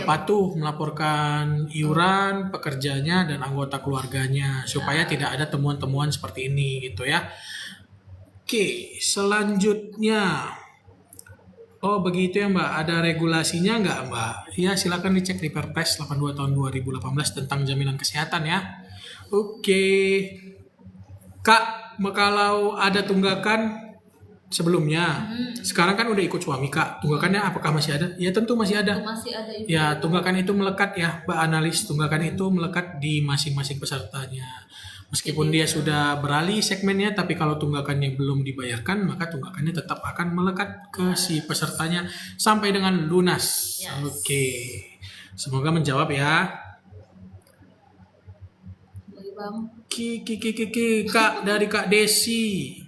patuh melaporkan iuran pekerjanya dan anggota keluarganya supaya tidak ada temuan-temuan seperti ini gitu ya. Oke, selanjutnya. Oh begitu ya Mbak, ada regulasinya nggak Mbak? Ya silakan dicek di Perpres 82 tahun 2018 tentang jaminan kesehatan ya. Oke. Kak, kalau ada tunggakan sebelumnya, sekarang kan udah ikut suami Kak, tunggakannya apakah masih ada? Ya tentu masih ada. Masih ada itu. Ya tunggakan itu melekat ya, Mbak Analis, tunggakan itu melekat di masing-masing pesertanya. Meskipun dia sudah beralih segmennya, tapi kalau tunggakannya belum dibayarkan, maka tunggakannya tetap akan melekat ke si pesertanya sampai dengan lunas. Yes. Oke, semoga menjawab ya. Baik, Bang. Kak dari Kak Desi.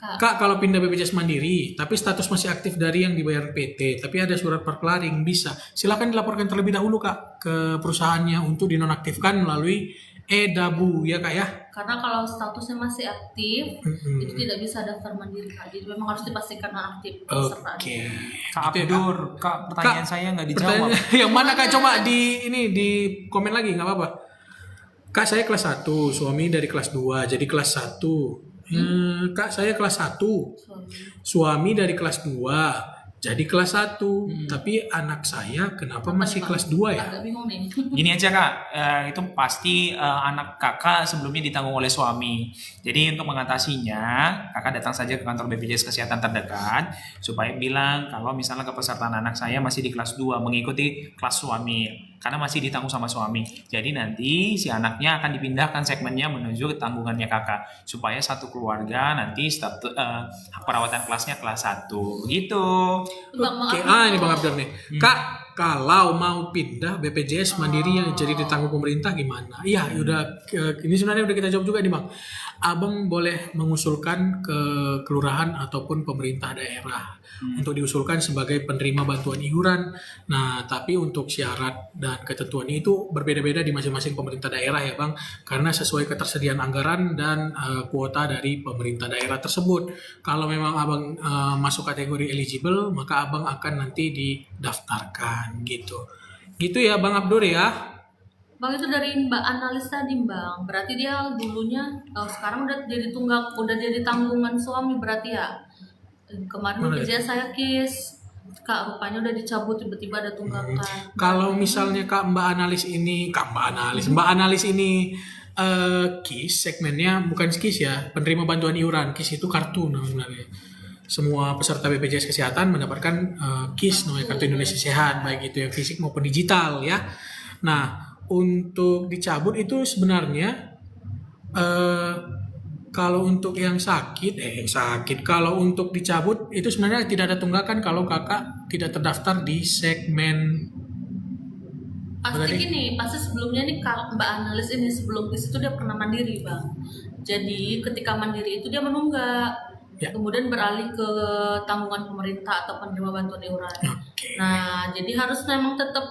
Kak, kalau pindah BPJS Mandiri, tapi status masih aktif dari yang dibayar PT, tapi ada surat perkelaring, bisa. Silakan dilaporkan terlebih dahulu Kak ke perusahaannya untuk dinonaktifkan melalui e-Dabu ya Kak ya. Karena kalau statusnya masih aktif, itu tidak bisa daftar mandiri Kak. Jadi memang harus dipastikan aktif pesertaannya. Oke. Kak Gitu ya, Abdur, Kak, pertanyaan saya nggak dijawab. Yang mana Kak? Coba di komen lagi, nggak apa-apa. Kak, saya kelas 1, suami dari kelas 2, jadi kelas 1. Kak, saya kelas 1, suami dari kelas 2, jadi kelas 1. Tapi anak saya kenapa masih kelas 2 ya? Agak bingung nih. Gini aja Kak, itu pasti anak kakak sebelumnya ditanggung oleh suami. Jadi untuk mengatasinya, kakak datang saja ke kantor BPJS Kesehatan terdekat supaya bilang kalau misalnya kepesertaan anak saya masih di kelas 2 mengikuti kelas suami. Karena masih ditanggung sama suami. Jadi nanti si anaknya akan dipindahkan segmennya menuju ke tanggungannya kakak. Supaya satu keluarga nanti perawatan kelasnya kelas 1. Begitu. Oke, ini Bang Abdur nih. Kak, kalau mau pindah BPJS Mandiri yang jadi ditanggung pemerintah gimana? Iya, ini sebenarnya udah kita jawab juga nih Bang. Abang boleh mengusulkan ke kelurahan ataupun pemerintah daerah untuk diusulkan sebagai penerima bantuan iuran. Nah, tapi untuk syarat dan ketentuan itu berbeda-beda di masing-masing pemerintah daerah ya Bang, karena sesuai ketersediaan anggaran dan kuota dari pemerintah daerah tersebut. Kalau memang Abang masuk kategori eligible, maka Abang akan nanti didaftarkan gitu. Gitu ya Bang Abdur ya. Bang, itu dari Mbak Analis tadi Bang. Berarti dia dulunya sekarang udah jadi tanggungan suami berarti ya. Kemarin BPJS saya KIS. Kak, rupanya udah dicabut tiba-tiba ada tunggakan. Kalau misalnya Mbak Analis ini KIS segmennya bukan KIS ya, penerima bantuan iuran. KIS itu kartu sebenarnya. Semua peserta BPJS Kesehatan mendapatkan KIS namanya Kartu Indonesia Sehat, baik itu yang fisik maupun digital ya. Nah, untuk dicabut itu sebenarnya kalau untuk yang sakit, kalau untuk dicabut itu sebenarnya tidak ada tunggakan kalau kakak tidak terdaftar di segmen. Pasti sebelumnya nih Mbak Analis ini sebelum KIS itu dia pernah mandiri Bang. Jadi ketika mandiri itu dia menunggak. Ya. kemudian beralih ke tanggungan pemerintah atau penerima bantuan iuran. Oke. Nah, jadi harus memang tetap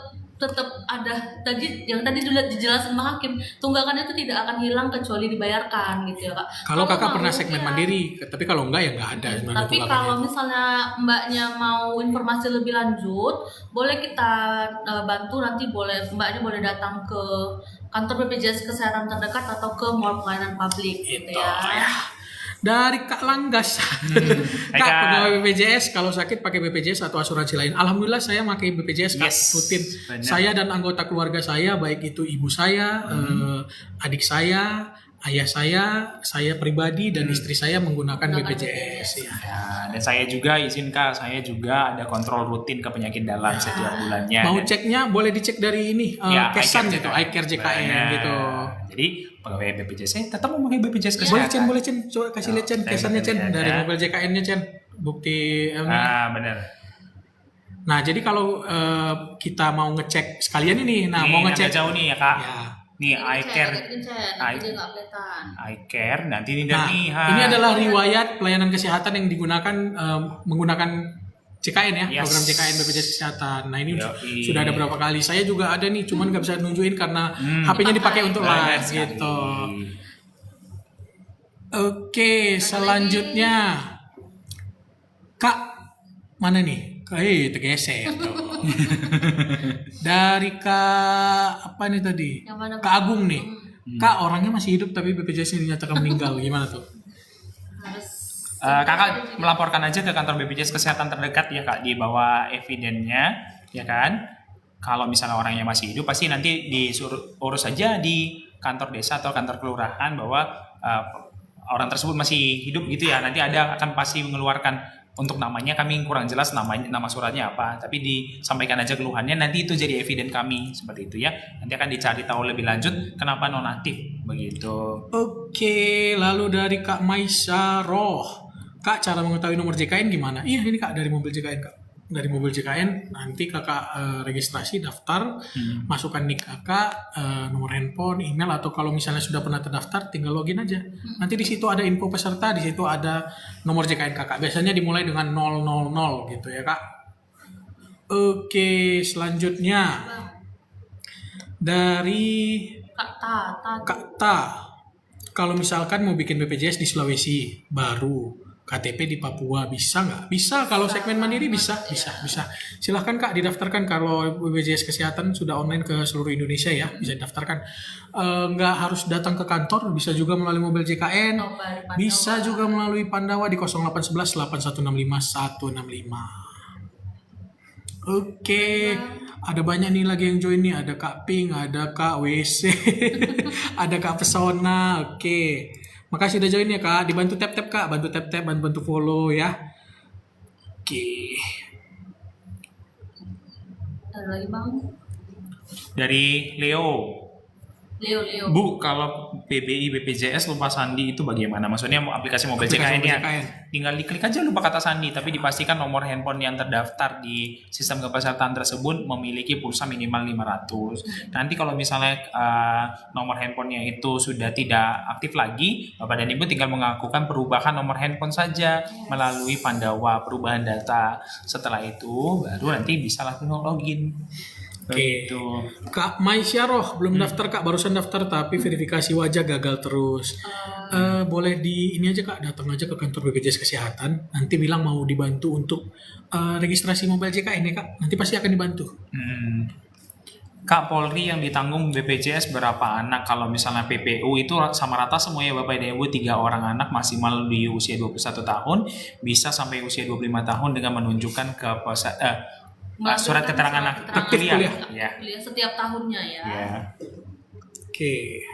ada tadi yang tadi sudah dijelasin Bang Hakim, tunggakan itu tidak akan hilang kecuali dibayarkan gitu ya Kak. Kalau kakak mau, pernah segmen ya. mandiri, tapi kalau enggak ya enggak ada sebenarnya Tapi tunggakannya. kalau misalnya mbaknya mau informasi lebih lanjut, boleh kita bantu, nanti mbaknya boleh datang ke kantor BPJS Kesehatan terdekat atau ke mall pelayanan publik gitu Itu ya. ya. Dari Kak Langgas. Hai, Kak, Kak. pegawai BPJS kalau sakit pakai BPJS atau asuransi lain. Alhamdulillah saya pakai BPJS Kak, Yes, rutin. benar. Saya dan anggota keluarga saya, baik itu ibu saya, adik saya, ayah saya pribadi dan istri saya menggunakan BPJS ya. Ya, dan saya juga izin Kak, saya juga ada kontrol rutin ke penyakit dalam setiap bulannya. Mau Dan- ceknya boleh dicek dari ini Ya, Kesan iCare gitu, iCare JKN Benar. gitu. Jadi pegawai BPJS saya tetap memakai BPJS Boleh kesehatan. Boleh Cen, coba kasih lihat Cen, saya kesannya Cen lihat, dari ya. mobil JKN-nya Cen. Bukti Benar. Nah, jadi kalau kita mau ngecek sekalian ini, nah mau Nih, ngecek agak jauh nih ya Kak. ya. Nih iCare, Nanti dia nggak kelihatan. iCare nanti ini Nah, dari ini adalah riwayat pelayanan kesehatan yang digunakan menggunakan JKN ya, Yes. program JKN BPJS Kesehatan. Nah, ini Yoi. sudah ada berapa kali. Saya juga ada nih, cuman nggak bisa nunjukin karena HP-nya dipakai untuk Benar live sekali. gitu. Oke, selanjutnya Kak, mana nih? Tergeser tuh. Dari Kak apa nih tadi? Yang mana, Kak Agung nih. Kak, orangnya masih hidup tapi BPJS dinyatakan meninggal. Gimana tuh? Harus Kakak melaporkan aja ke kantor BPJS Kesehatan terdekat ya Kak, dibawa evidennya ya kan. Kalau misalnya orangnya masih hidup pasti nanti disuruh urus saja di kantor desa atau kantor kelurahan bahwa orang tersebut masih hidup gitu ya. Nanti ada akan pasti mengeluarkan untuk namanya, kami kurang jelas namanya, nama suratnya apa, tapi disampaikan aja keluhannya, nanti itu jadi eviden kami seperti itu ya. Nanti akan dicari tahu lebih lanjut kenapa nonaktif begitu. Oke, lalu dari Kak Maisa Roh. Kak, cara mengetahui nomor JKN gimana? Iya, ini Kak dari mobil JKN Kak. Dari mobil JKN nanti kakak registrasi, daftar, masukkan nik kakak, nomor handphone, email, atau kalau misalnya sudah pernah terdaftar tinggal login aja. Nanti di situ ada info peserta, di situ ada nomor JKN kakak. Biasanya dimulai dengan 000 gitu ya Kak. Oke, selanjutnya dari Kak Tata. Kak Ta. Kalau misalkan mau bikin BPJS di Sulawesi baru, KTP di Papua bisa nggak? Bisa, kalau segmen mandiri bisa. Silahkan Kak didaftarkan, kalau BPJS Kesehatan sudah online ke seluruh Indonesia ya, bisa didaftarkan. Nggak harus datang ke kantor, bisa juga melalui mobil JKN, Atau dari Pandawa. bisa juga melalui Pandawa di 0811 8165 165. Oke, ada banyak nih lagi yang join nih. Ada Kak Ping, ada Kak WC, ada Kak Pesona. Oke, makasih udah join ya Kak. Dibantu tap-tap Kak, bantu tap-tap, bantu follow ya. Oke, Ada lagi Bang? Dari Leo. Leo. Bu, kalau BBI BPJS lupa sandi itu bagaimana? Maksudnya aplikasi mobil Aplikasi JKN mobil ya. JKN. Tinggal diklik aja lupa kata sandi, tapi dipastikan nomor handphone yang terdaftar di sistem kepesertaan tersebut memiliki pulsa minimal 500. Nanti kalau misalnya nomor handphonenya itu sudah tidak aktif lagi, Bapak dan Ibu tinggal mengakukan perubahan nomor handphone saja melalui Pandawa perubahan data. Setelah itu baru nanti bisa langsung login. Oke. Begitu. Kak Maisyarah belum daftar Kak, barusan daftar tapi verifikasi wajah gagal terus. Boleh di ini aja Kak, datang aja ke kantor BPJS Kesehatan. Nanti bilang mau dibantu untuk registrasi mobil JKN ya Kak. Nanti pasti akan dibantu. Kak, Polri yang ditanggung BPJS berapa anak? Kalau misalnya PPU itu sama rata semua ya Bapak dan Ibu, 3 orang anak maksimal di usia 21 tahun, bisa sampai usia 25 tahun dengan menunjukkan ke surat keterangan Aktif kuliah. Ya. Kuliah setiap tahunnya ya. Ya. Oke.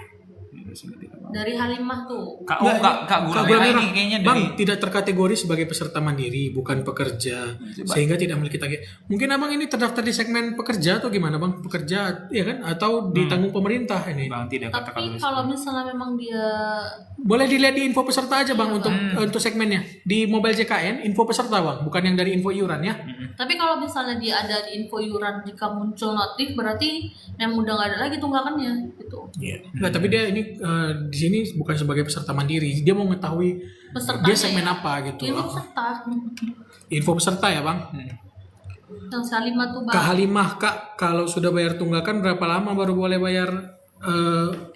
Dari Halimah tuh. Kak Kak Gula Gula Merah Merah. ini kayaknya Bang, dari tidak terkategori sebagai peserta mandiri, bukan pekerja, sehingga tidak memiliki tagih. Mungkin abang ini terdaftar di segmen pekerja atau gimana bang? Pekerja, ya kan? Atau ditanggung pemerintah ini? Bang tidak Tapi kategori. kalau misalnya memang dia Boleh dilihat di info peserta aja bang untuk segmennya di mobile JKN, info peserta bang, bukan yang dari info iuran ya. Tapi kalau misalnya dia ada di info iuran jika muncul notif, berarti memang udah nggak ada lagi tunggakannya gitu. Nggak, tapi dia ini di di sini bukan sebagai peserta mandiri, dia mau mengetahui Pesertanya dia segmen ya. apa gitu. Info peserta. Info peserta ya bang. Yang Salimah tuh Kak bang. Halimah, Kak, kalau sudah bayar tunggakan berapa lama baru boleh bayar?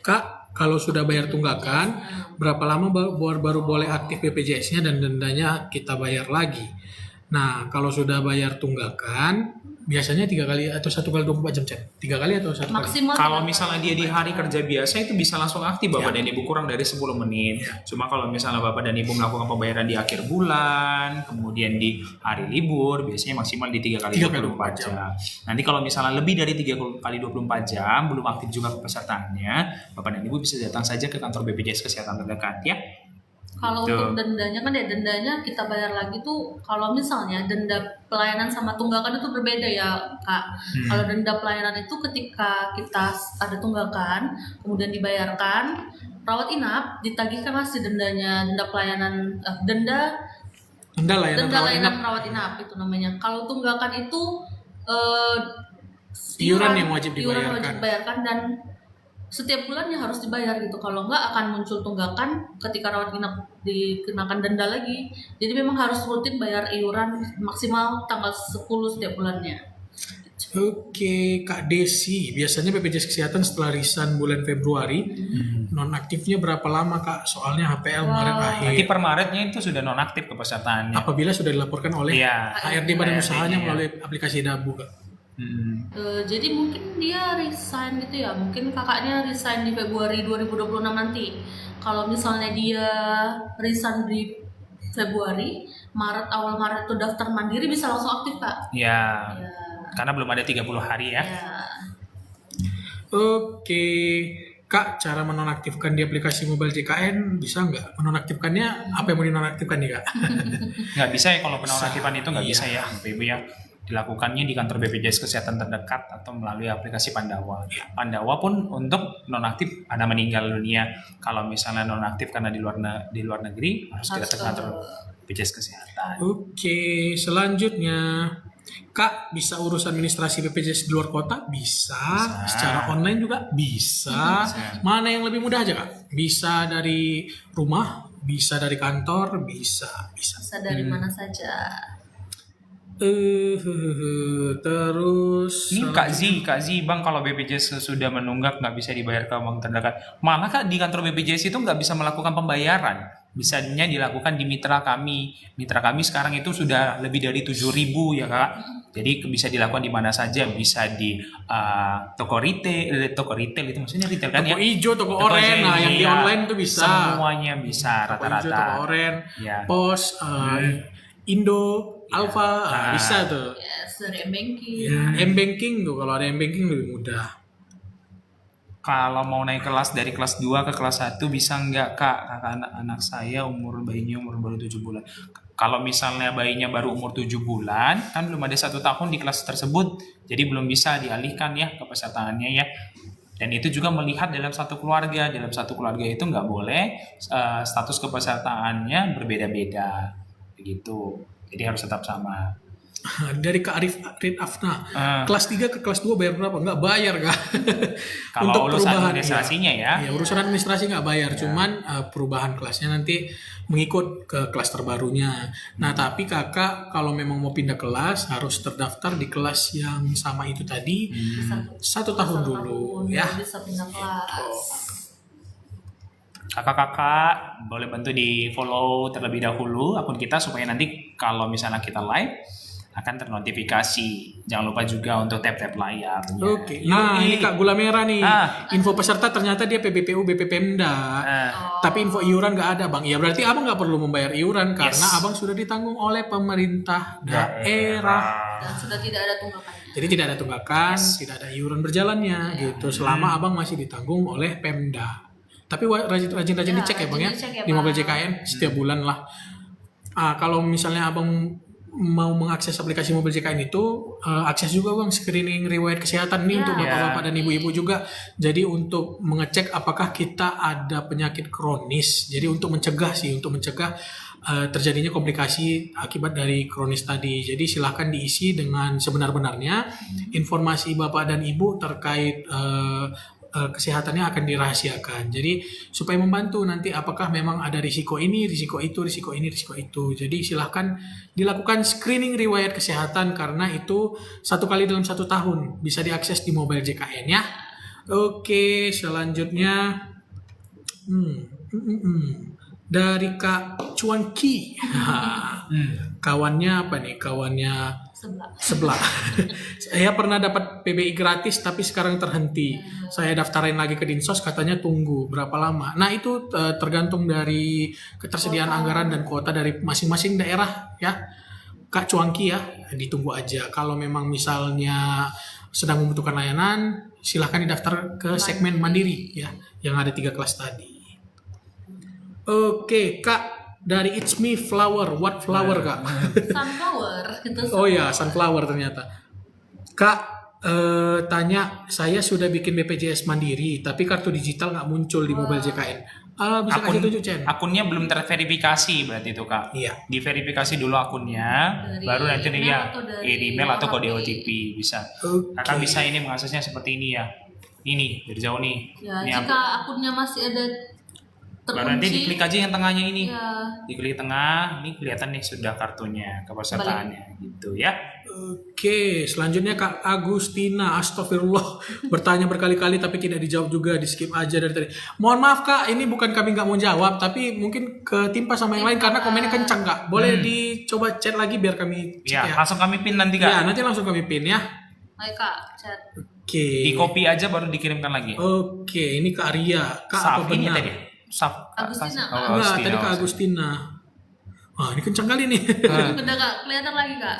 Kak, kalau sudah bayar tunggakan berapa lama baru boleh aktif BPJS-nya dan dendanya kita bayar lagi? Nah, kalau sudah bayar tunggakan biasanya 3 kali atau 1 kali 24 jam, Cek? 3 kali atau 1 kali? Maksimal. Kalau 3 misalnya kali. dia di hari kerja biasa itu bisa langsung aktif Bapak dan Ibu kurang dari 10 menit. Cuma kalau misalnya Bapak dan Ibu melakukan pembayaran di akhir bulan, kemudian di hari libur, biasanya maksimal di 3 kali 3 kali 24 jam. Nanti kalau misalnya lebih dari 3 kali 24 jam, belum aktif juga pesertanya, Bapak dan Ibu bisa datang saja ke kantor BPJS Kesehatan terdekat ya. Kalau Gitu. untuk dendanya kan ya dendanya kita bayar lagi tuh kalau misalnya denda pelayanan sama tunggakan itu berbeda ya Kak. Kalau denda pelayanan itu ketika kita ada tunggakan kemudian dibayarkan, rawat inap ditagihkan masih dendanya, denda pelayanan denda layanan rawat inap itu namanya. Kalau tunggakan itu Iuran yang wajib iuran dibayarkan. wajib dibayarkan dan setiap bulannya harus dibayar gitu. Kalau enggak akan muncul tunggakan ketika rawat inap dikenakan denda lagi. Jadi memang harus rutin bayar iuran maksimal tanggal 10 setiap bulannya. Oke, Kak Desi, biasanya BPJS Kesehatan setelah resign bulan Februari, nonaktifnya berapa lama Kak? Soalnya HPL Maret akhir. Nanti per Maretnya itu sudah nonaktif kepesertaannya. Apabila sudah dilaporkan oleh Iya. HRD badan HRD-nya, usahanya ya. melalui aplikasi Dabu Kak. Jadi mungkin dia resign gitu ya. Mungkin kakaknya resign di Februari 2026 nanti. Kalau misalnya dia resign di Februari, awal Maret itu daftar mandiri bisa langsung aktif Kak. Ya, Ya. karena belum ada 30 hari ya. Ya. Oke, Kak, cara menonaktifkan di aplikasi mobile JKN bisa nggak? Menonaktifkannya apa yang mau dinonaktifkan nih Kak? Nggak bisa ya kalau penonaktifan itu nggak Iya. bisa ya Bapak Ibu ya. Dilakukannya di kantor BPJS Kesehatan terdekat atau melalui aplikasi Pandawa. Pandawa pun untuk nonaktif ada meninggal dunia. Kalau misalnya nonaktif karena di luar negeri harus kita ke kantor BPJS Kesehatan. Oke, selanjutnya Kak, bisa urus administrasi BPJS di luar kota? Bisa. Secara online juga bisa. Mana yang lebih mudah aja Kak? Bisa dari rumah, bisa dari kantor, bisa. Bisa dari mana saja. Terus Ini Kak Zi, Bang, kalau BPJS sudah menunggak nggak bisa dibayar ke bank terdekat. Malah Kak di kantor BPJS itu nggak bisa melakukan pembayaran. Bisanya dilakukan di mitra kami. Mitra kami sekarang itu sudah lebih dari 7.000 ya Kak. Jadi bisa dilakukan di mana saja. Bisa di toko retail itu maksudnya retail kan toko ya? hijau, toko oranye, nah yang di iya. online tuh bisa. Semuanya bisa Toko hijau, rata-rata. toko oranye, Ya. pos, Indo, Alfa, bisa tuh. Yes, dari M-Banking. Ya, M-Banking tuh, kalau ada M-Banking lebih mudah. Kalau mau naik kelas dari kelas 2 ke kelas 1 bisa nggak Kak? Kakak anak saya bayinya umur baru 7 bulan. Kalau misalnya bayinya baru umur 7 bulan, kan belum ada 1 tahun di kelas tersebut. Jadi belum bisa dialihkan ya kepesertaannya ya. Dan itu juga melihat dalam satu keluarga. Dalam satu keluarga itu nggak boleh status kepesertaannya berbeda-beda. Begitu. Jadi harus tetap sama. Dari Kak Arif Afna, Ah. kelas 3 ke kelas 2 bayar berapa? Nggak bayar Kak. Kalau urusan perubahan, administrasinya ya. iya, urusan administrasi nggak bayar, cuman perubahan kelasnya nanti mengikut ke kelas terbarunya. Nah tapi kakak kalau memang mau pindah kelas harus terdaftar di kelas yang sama itu tadi 1 tahun dulu ya. baru bisa pindah kelas. Kakak-kakak boleh bantu di follow terlebih dahulu akun kita supaya nanti kalau misalnya kita live akan ternotifikasi. Jangan lupa juga untuk tap-tap layar. Oke. Nah ini Kak gula merah nih. Ah. Info peserta ternyata dia PBPU BPPMda. Tapi info iuran nggak ada Bang. Ya berarti abang nggak perlu membayar iuran karena abang sudah ditanggung oleh pemerintah daerah. Dan sudah tidak ada tunggakannya. Jadi tidak ada tunggakan, tidak ada iuran berjalannya gitu. Selama abang masih ditanggung oleh Pemda. Tapi rajin-rajin Ya, dicek ya Bang ya. rajin dicek ya, Di mobil Bang. JKN setiap bulan lah. Kalau misalnya abang mau mengakses aplikasi mobil JKN itu, akses juga Bang screening riwayat kesehatan nih untuk bapak-bapak dan ibu-ibu juga. Jadi untuk mengecek apakah kita ada penyakit kronis. Jadi untuk mencegah terjadinya komplikasi akibat dari kronis tadi. Jadi silahkan diisi dengan sebenar-benarnya informasi bapak dan ibu terkait kesehatannya akan dirahasiakan. Jadi supaya membantu nanti apakah memang ada risiko ini, risiko itu, risiko ini, risiko itu. Jadi silahkan dilakukan screening riwayat kesehatan karena itu 1 kali dalam 1 tahun bisa diakses di mobile JKN ya. Oke, selanjutnya dari Kak Cuanki. Kawannya apa nih? Kawannya sebelah. Saya pernah dapat PBI gratis tapi sekarang terhenti. Saya daftarin lagi ke Dinsos katanya tunggu berapa lama. Nah itu tergantung dari ketersediaan anggaran dan kuota dari masing-masing daerah ya. Kak Cuangki ya, ditunggu aja. Kalau memang misalnya sedang membutuhkan layanan, silahkan didaftar ke segmen mandiri ya, yang ada 3 kelas tadi. Oke, Kak. Dari It's Me Flower, what flower Kak? Sunflower gitu. Oh ya, sunflower ternyata. Kak, tanya, saya sudah bikin BPJS Mandiri, tapi kartu digital nggak muncul di mobile JKN. Bisa kasih tunjuk, Chen? Akunnya belum terverifikasi berarti itu Kak. Iya. Diverifikasi dulu akunnya, Dari baru nanti email dia atau dari email atau kode OTP. OTP bisa. Oke. Kakak bisa ini mengaksesnya seperti ini ya. Ini dari jauh nih. Ya, Ini jika akunnya masih ada baru nanti terkunci, diklik aja yang tengahnya ini. ya, Diklik tengah, ini kelihatan nih sudah kartunya, kepesertaannya gitu ya. Oke, selanjutnya Kak Agustina, astagfirullah, bertanya berkali-kali tapi tidak dijawab juga, di skip aja dari tadi. Mohon maaf Kak, ini bukan kami nggak mau jawab, tapi mungkin ketimpa sama yang lain karena komennya kencang Kak. Boleh dicoba chat lagi biar kami cek Ya, ya. langsung kami pin nanti Ya, Kak. nanti langsung kami pin ya. ayo Kak, chat. Oke. Di copy aja baru dikirimkan lagi. Oke, ini Kak Ria. Kak apa Ini benar? tadi. Agustina. Oh, Enggak, Agustina, tadi Kak Agustina. Wah, ini kencang kali nih. Udah Kak, kelihatan lagi Kak.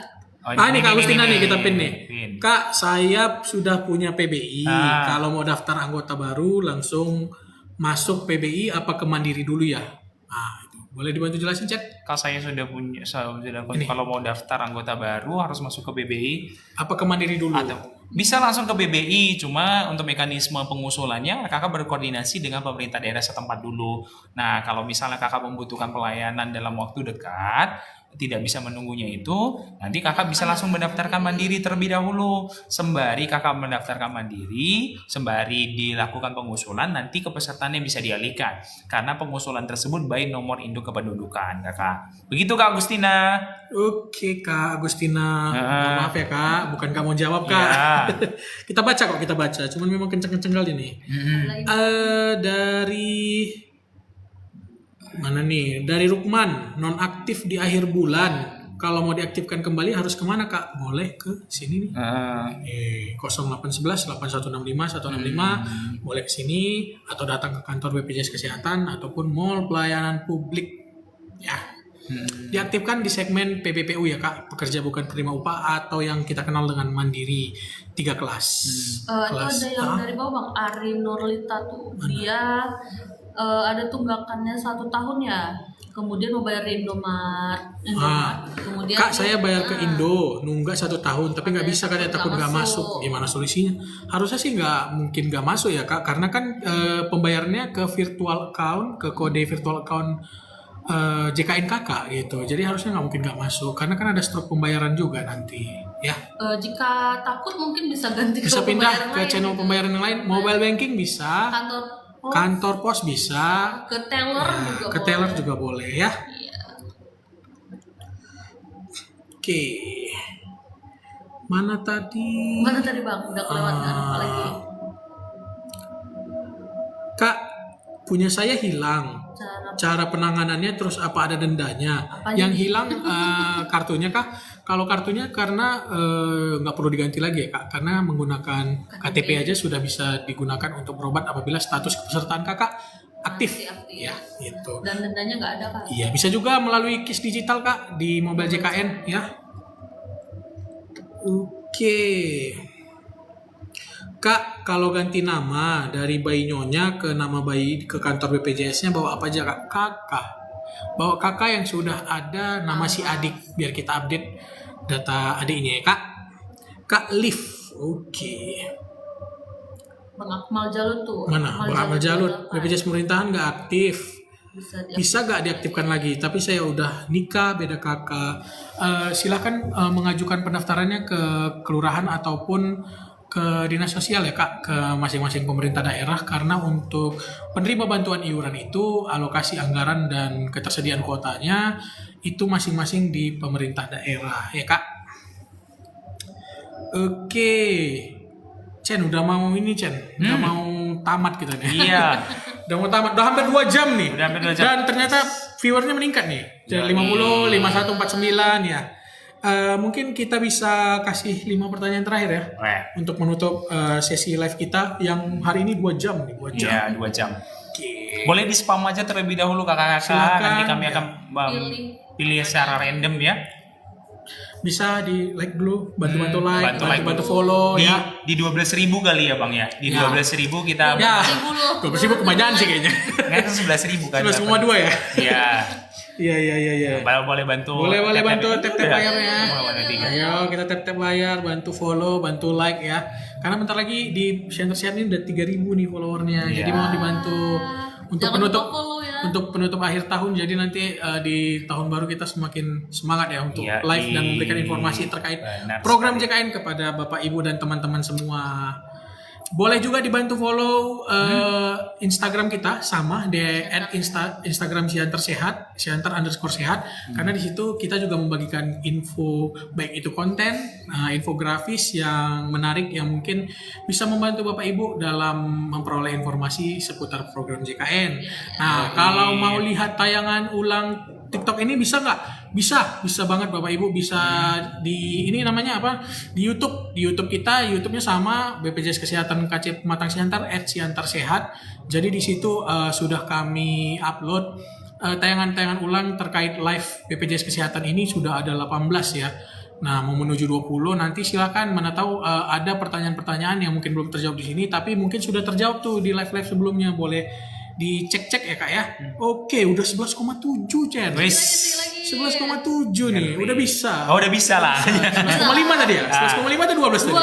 Oh, Ini Kak Agustina nih kita pin nih. Pin. Kak, saya sudah punya PBI. Ah. Kalau mau daftar anggota baru langsung masuk PBI apa ke Mandiri dulu ya? Ah, itu. Boleh dibantu jelasin, Cek? Kalau saya sudah punya, Ini. kalau mau daftar anggota baru harus masuk ke BBI Apa ke Mandiri dulu? atau bisa langsung ke BBI. Cuma untuk mekanisme pengusulannya kakak berkoordinasi dengan pemerintah daerah setempat dulu. Nah kalau misalnya kakak membutuhkan pelayanan dalam waktu dekat, tidak bisa menunggunya itu, nanti kakak bisa langsung mendaftarkan mandiri terlebih dahulu. Sembari kakak mendaftarkan mandiri, sembari dilakukan pengusulan, nanti kepesertaannya bisa dialihkan. Karena pengusulan tersebut by nomor induk kependudukan, kakak. Begitu Kak Agustina. Oke, Kak Agustina. Mohon maaf ya, Kak. Bukan kamu jawab, Kak. Ya. Kita baca kok, kita baca. Cuman memang kenceng-kenceng kali nih. Dari mana nih? Dari Rukman, nonaktif di akhir bulan. Kalau mau diaktifkan kembali harus kemana Kak? Boleh ke sini nih. 0811 8165 165 boleh ke sini atau datang ke kantor BPJS Kesehatan ataupun mall pelayanan publik ya. Diaktifkan di segmen PBPU ya Kak, pekerja bukan penerima upah atau yang kita kenal dengan mandiri 3 kelas. Itu ada yang dari bawah Bang Ari Nurlita tuh. Dia ada tunggakannya 1 tahun ya. Kemudian mau bayar Indomaret. Kemudian Kak saya bayar ke Indo nunggak 1 tahun tapi nggak bisa katanya takut nggak masuk. Gimana solusinya? Harusnya sih mungkin nggak masuk ya Kak, karena kan pembayarannya ke virtual account, ke kode virtual account JKN kakak gitu. Jadi harusnya mungkin nggak masuk karena kan ada stroke pembayaran juga nanti ya. Jika takut mungkin bisa ganti Bisa ke pindah pembayaran ke lain channel gitu. pembayaran yang lain, mobile banking bisa, kantor pos bisa, ke teller ya, juga ke boleh. teller juga boleh ya. Iya. Oke. Mana tadi? Mana tadi Bang? Udah kelewatan apa lagi? Kak, punya saya hilang. Cara penanganannya terus apa ada dendanya? Apanya? Yang hilang kartunya Kak. Kalau kartunya karena nggak perlu diganti lagi ya Kak, karena menggunakan KTP aja sudah bisa digunakan untuk berobat apabila status kepesertaan Kakak aktif. Masih aktif. Ya, gitu. Dan dendanya nggak ada Kak? Iya, bisa juga melalui KIS digital Kak di mobile JKN ya. Oke. Kak, kalau ganti nama dari bayi nyonya ke nama bayi ke kantor BPJS-nya bawa apa aja Kak? Kakak. Bawa kakak yang sudah ada nama si adik biar kita update data adiknya ya Kak. Kak Liv. Oke. Bang Akmal Jalut tuh. Mana? Bang Akmal Jalut. BPJS pemerintahan nggak aktif. Bisa nggak diaktifkan lagi? Tapi saya udah nikah, beda kakak. Silakan mengajukan pendaftarannya ke kelurahan ataupun ke dinas sosial ya Kak, ke masing-masing pemerintah daerah, karena untuk penerima bantuan iuran itu alokasi anggaran dan ketersediaan kuotanya itu masing-masing di pemerintah daerah ya Kak. Oke, Chen udah mau ini Chen, udah mau tamat kita nih. Iya. Udah mau tamat, udah hampir 2 jam nih. Udah hampir 2 jam. Dan ternyata viewernya meningkat nih. Jadi 50, 51, 49 ya. Mungkin kita bisa kasih 5 pertanyaan terakhir ya. Untuk menutup sesi live kita yang hari ini 2 jam nih, 2 jam. Iya, 2 jam. Oke. Boleh di spam aja terlebih dahulu kakak-kakak. Silakan. Nanti kami akan pilih secara random ya. Bisa di like dulu, bantu-bantu like, Bantu bantu follow di, ya. di 12.000 kali ya bang ya. Di Ya. 12.000 kita. Ya, Ibu loh. 12.000 kebanyakan sih kayaknya. Kan 11.000 kan. 11,2 ya. Iya. Iya. Boleh bantu. Boleh bantu tap-tap Ya. layarnya. Boleh, tiga. Ayo kita tap-tap layar, bantu follow, bantu like ya. Karena bentar lagi di Center Sehat ini udah 3.000 nih followernya. Iya. Jadi mau dibantu untuk Jangan penutup lupa follow ya. untuk penutup akhir tahun. Jadi nanti di tahun baru kita semakin semangat ya untuk Iya, live dan memberikan informasi terkait benar program JKN kepada Bapak Ibu dan teman-teman semua. Boleh juga dibantu follow Instagram kita sama di Instagram Siantar Sehat, Siantar_sehat, karena di situ kita juga membagikan info baik itu konten, infografis yang menarik yang mungkin bisa membantu Bapak Ibu dalam memperoleh informasi seputar program JKN. Nah, kalau mau lihat tayangan ulang TikTok ini bisa nggak? Bisa banget Bapak Ibu, bisa di ini namanya apa? Di YouTube kita, YouTube-nya sama BPJS Kesehatan KC Pematang Siantar @siantarsehat. Jadi di situ sudah kami upload tayangan-tayangan ulang terkait live BPJS Kesehatan ini sudah ada 18 ya. Nah, mau menuju 20 nanti silakan, mana tahu ada pertanyaan-pertanyaan yang mungkin belum terjawab di sini tapi mungkin sudah terjawab tuh di live-live sebelumnya. Boleh dicek-cek ya Kak ya. Oke, udah 11,7 Chen. Wis. 11,7 nih, udah bisa. Oh udah bisa lah. 11,5 tadi ya? 11,5 atau 12 tadi?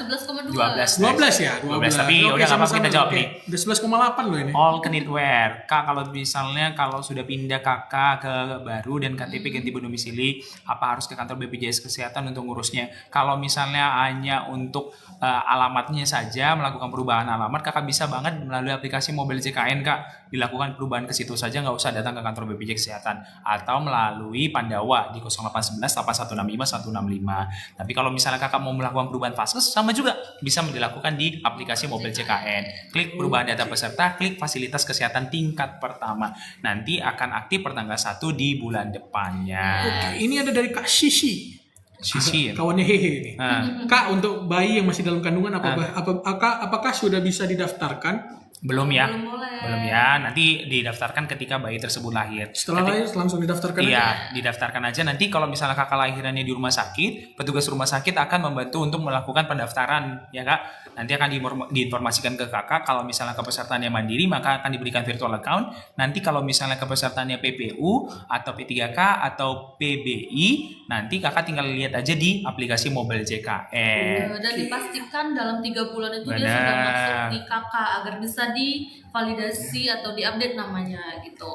11,2. 12 ya? 12, tapi Oke, udah nggak apa-apa, sama-sama. kita jawab Oke. nih. Udah 11,8 loh ini. All knitwear. Kak, kalau misalnya kalau sudah pindah kakak ke baru dan KTP ganti domisili, apa harus ke kantor BPJS Kesehatan untuk ngurusnya? Kalau misalnya hanya untuk alamatnya saja melakukan perubahan alamat, kakak bisa banget melalui aplikasi Mobile JKN Kak. Dilakukan perubahan ke situ saja, nggak usah datang ke kantor BPJS Kesehatan atau melalui Pandawa di 0811 8165 165. Tapi kalau misalnya kakak mau melakukan perubahan vaskes, sama juga bisa dilakukan di aplikasi Mobile JKN. Klik perubahan data peserta, klik fasilitas kesehatan tingkat pertama. Nanti akan aktif pertanggal 1 di bulan depannya. Oke, ini ada dari Kak Sisi. Sisi. Kawannya Hehe nih. Nah, Kak, untuk bayi yang masih dalam kandungan apakah sudah bisa didaftarkan? belum ya? Belum boleh. Belum ya. Nanti didaftarkan ketika bayi tersebut lahir. Setelah lahir langsung didaftarkan aja? Iya, didaftarkan aja. Nanti kalau misalnya kakak lahirannya di rumah sakit, petugas rumah sakit akan membantu untuk melakukan pendaftaran, ya kak. Nanti akan diinformasikan ke kakak. Kalau misalnya kepesertaannya mandiri, maka akan diberikan virtual account. Nanti kalau misalnya kepesertaannya PPU atau P3K atau PBI, nanti kakak tinggal lihat aja di aplikasi Mobile JKN. Dan dipastikan dalam 3 bulan itu dia Benar. sudah masuk di KK agar bisa divalidasi atau diupdate namanya gitu.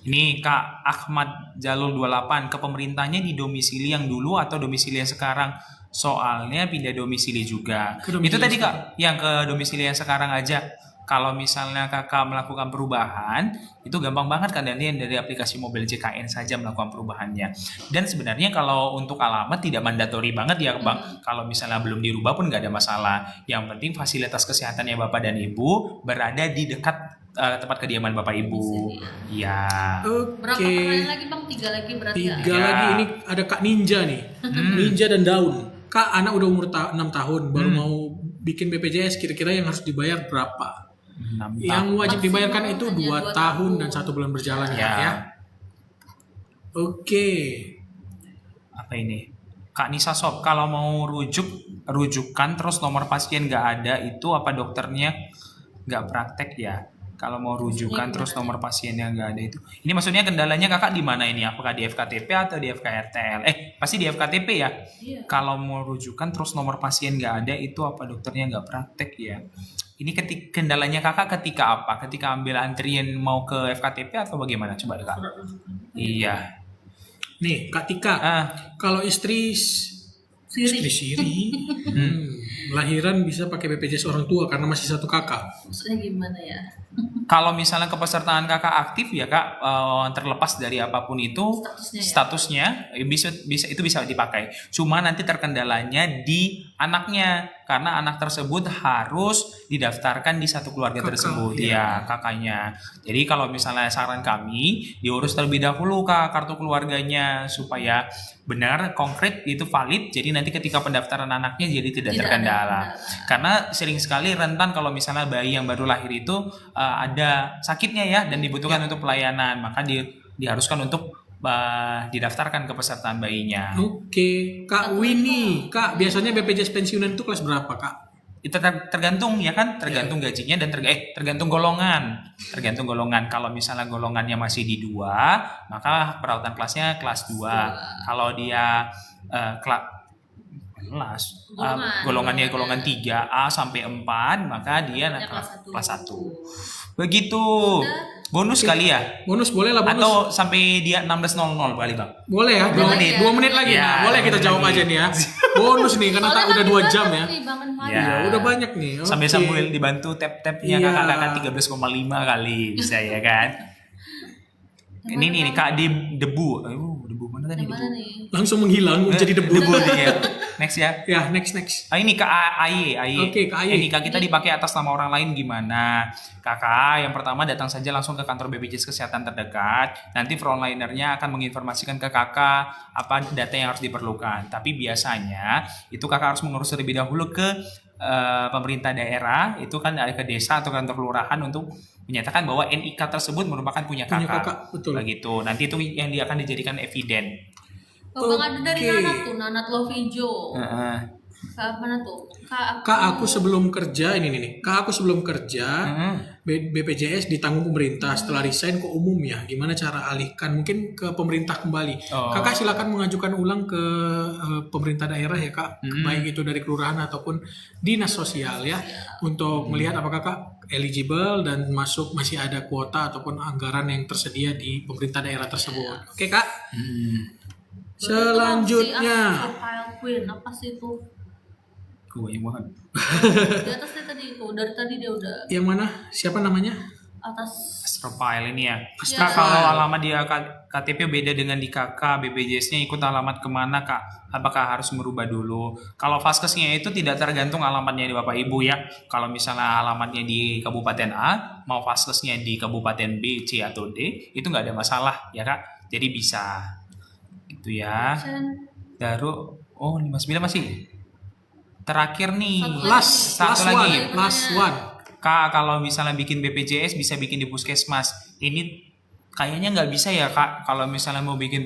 Ini Kak Ahmad Jalul 28, ke pemerintahnya di domisili yang dulu atau domisili yang sekarang? Soalnya pindah domisili juga. Ke domisili Itu tadi yang Kak, yang ke domisili yang sekarang aja. Kalau misalnya kakak melakukan perubahan, itu gampang banget kan dari aplikasi Mobile JKN saja melakukan perubahannya. Dan sebenarnya kalau untuk alamat tidak mandatori banget ya Bang. Kalau misalnya belum dirubah pun nggak ada masalah. Yang penting fasilitas kesehatannya Bapak dan Ibu berada di dekat tempat kediaman Bapak Ibu. Iya. Berapa Oke. pertanyaan lagi Bang? 3 lagi berarti ya? 3 Ya. lagi, ini ada Kak Ninja nih. Ninja dan Daun. Kak, anak udah umur 6 tahun, baru mau bikin BPJS, kira-kira yang harus dibayar berapa? 6 Yang wajib Maksimal dibayarkan itu hanya 2 2 tahun dan tahun. 1 bulan berjalan ya. Ya. Ya. Oke. Apa ini? Kak Nisa Sob, kalau mau rujukan terus nomor pasien nggak ada, itu apa dokternya nggak praktek ya? Kalau mau rujukan Maksudnya terus gimana? nomor pasiennya nggak ada itu. Ini maksudnya kendalanya kakak di mana ini? Apakah di FKTP atau di FKRTL? Pasti di FKTP ya. Iya. Kalau mau rujukan terus nomor pasien nggak ada, itu apa dokternya nggak praktek ya? Ini kendalanya kakak ketika apa? Ketika ambil antrian mau ke FKTP atau bagaimana? Coba kak. Iya. Nih, Kak Tika. Kalau istri Siri. Siri. Lahiran bisa pakai BPJS orang tua karena masih satu kakak. Maksudnya gimana ya? Kalau misalnya kepesertaan kakak aktif ya kak, terlepas dari apapun itu Statusnya ya? statusnya bisa itu bisa dipakai. Cuma nanti terkendalanya di anaknya karena anak tersebut harus didaftarkan di satu keluarga Kakak, tersebut iya. ya kakaknya. Jadi kalau misalnya saran kami diurus terlebih dahulu kak kartu keluarganya supaya benar konkret itu valid. Jadi nanti ketika pendaftaran anaknya jadi tidak Tidak ada terkendala. kendala. Karena sering sekali rentan kalau misalnya bayi yang baru lahir itu ada sakitnya ya dan dibutuhkan untuk pelayanan, maka diharuskan untuk didaftarkan kepesertaan bayinya. Oke, Kak Winnie, Kak biasanya BPJS pensiunan itu kelas berapa Kak? Itu tergantung ya kan, tergantung gajinya dan tergantung golongan. Tergantung golongan. Kalau misalnya golongannya masih di 2, maka perawatan kelasnya kelas 2. Kalau dia golongannya golongan 3A sampai 4, maka dia Ya, kelas 1. Begitu. Bonus Sudah. kali ya? Bonus boleh lah bonus. Atau sampai dia 16.00 kali bang? Boleh ya, 2 Boleh menit. ya. 2 menit lagi. Ya, Nah, boleh kita 2 menit jawab lagi. aja nih ya. Bonus nih karena Soalnya udah kan 2 kita jam ya. nanti bangun pagi. Ya. Iya, udah banyak nih. Sampai Oke. sambil dibantu tap-tapnya Iya. kakak-kakak 13,5 kali bisa ya kan? Yang Ini mana, nih Bang? kak debu. Debu mana tadi? Yang mana nih? Langsung menghilang menjadi debu. Debu nih ya. Next ya. Ya, next. Ini Kak AY. Oke, Kak AY. Ini Kak kita dipakai atas nama orang lain gimana? Kakak yang pertama datang saja langsung ke kantor BPJS Kesehatan terdekat. Nanti frontlinernya akan menginformasikan ke kakak apa data yang harus diperlukan. Tapi biasanya itu kakak harus mengurus terlebih dahulu ke pemerintah daerah. Itu kan ke desa atau kantor kelurahan untuk menyatakan bahwa NIK tersebut merupakan punya Punya kakak. kakak, betul. Begitu. Nanti itu yang dia akan dijadikan eviden. Oh, Bang ada dari Oke. Nanat tuh, Nanat Lovijo. Heeh. Kak mana tuh? Kak aku sebelum kerja ini nih. Kak aku sebelum kerja BPJS ditanggung pemerintah setelah resign ke umum ya. Gimana cara alihkan mungkin ke pemerintah kembali. Oh. Kakak silakan mengajukan ulang ke pemerintah daerah ya Kak. Baik itu dari kelurahan ataupun dinas sosial ya. Untuk melihat apakah Kak eligible dan masih ada kuota ataupun anggaran yang tersedia di pemerintah daerah tersebut. Oke Kak. Selanjutnya. Profile Queen apa sih itu? Banyak banget. Di atasnya tadi itu dari tadi dia udah Yang mana? Siapa namanya? atas. Profile ini ya. Ya. Kak, kalau alamat dia KTP beda dengan di KK, BPJS-nya ikut alamat kemana Kak? Apakah harus merubah dulu? Kalau Vaskesnya itu tidak tergantung alamatnya di Bapak Ibu ya. Kalau misalnya alamatnya di Kabupaten A, mau Vaskesnya di Kabupaten B, C, atau D, itu nggak ada masalah ya Kak. Jadi bisa. Gitu ya. Daru, 59 masih. Terakhir nih. Satu lagi. Last one. Kak, kalau misalnya bikin BPJS bisa bikin di puskesmas. Ini kayaknya nggak bisa ya Kak. Kalau misalnya mau bikin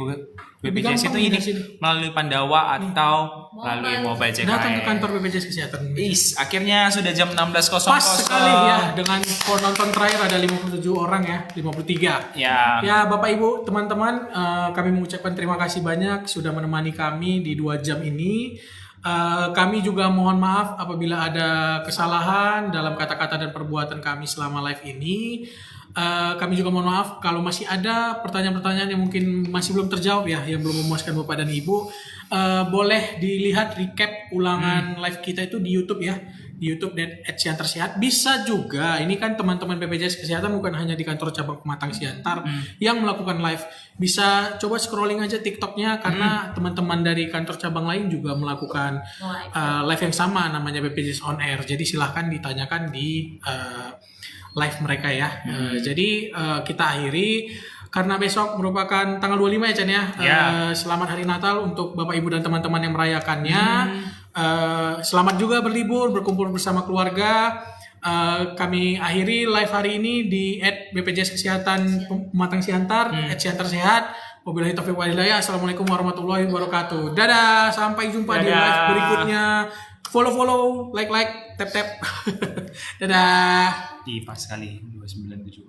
BPJS itu gampang ini di sini. melalui Pandawa atau melalui mobile CKN. Datang ke kantor BPJS Kesehatan. Akhirnya sudah jam 16.00. Pas sekali ya dengan penonton terakhir ada 57 orang ya, 53. Ya. Ya Bapak Ibu, teman-teman, kami mengucapkan terima kasih banyak sudah menemani kami di 2 jam ini. Kami juga mohon maaf apabila ada kesalahan dalam kata-kata dan perbuatan kami selama live ini. Kami juga mohon maaf kalau masih ada pertanyaan-pertanyaan yang mungkin masih belum terjawab ya, yang belum memuaskan Bapak dan Ibu. Boleh dilihat recap ulangan live kita itu di YouTube ya, di YouTube dan @Siantar Sehat. Bisa juga, ini kan teman-teman BPJS Kesehatan bukan hanya di kantor cabang Pematang Siantar yang melakukan live. Bisa coba scrolling aja TikToknya karena teman-teman dari kantor cabang lain juga melakukan live yang sama namanya BPJS On Air. Jadi silahkan ditanyakan di live mereka ya. Jadi kita akhiri karena besok merupakan tanggal 25 ya Chan ya. Selamat Hari Natal untuk Bapak Ibu dan teman-teman yang merayakannya. Selamat juga berlibur, berkumpul bersama keluarga. Kami akhiri live hari ini di @BPJS Kesehatan Pematang Siantar, @Siantar Sehat. Wabillahi taufiq wal hidayah. Assalamualaikum warahmatullahi wabarakatuh. Dadah, sampai jumpa di live berikutnya. Follow, like, tap. Dadah. Di pas kali 2970.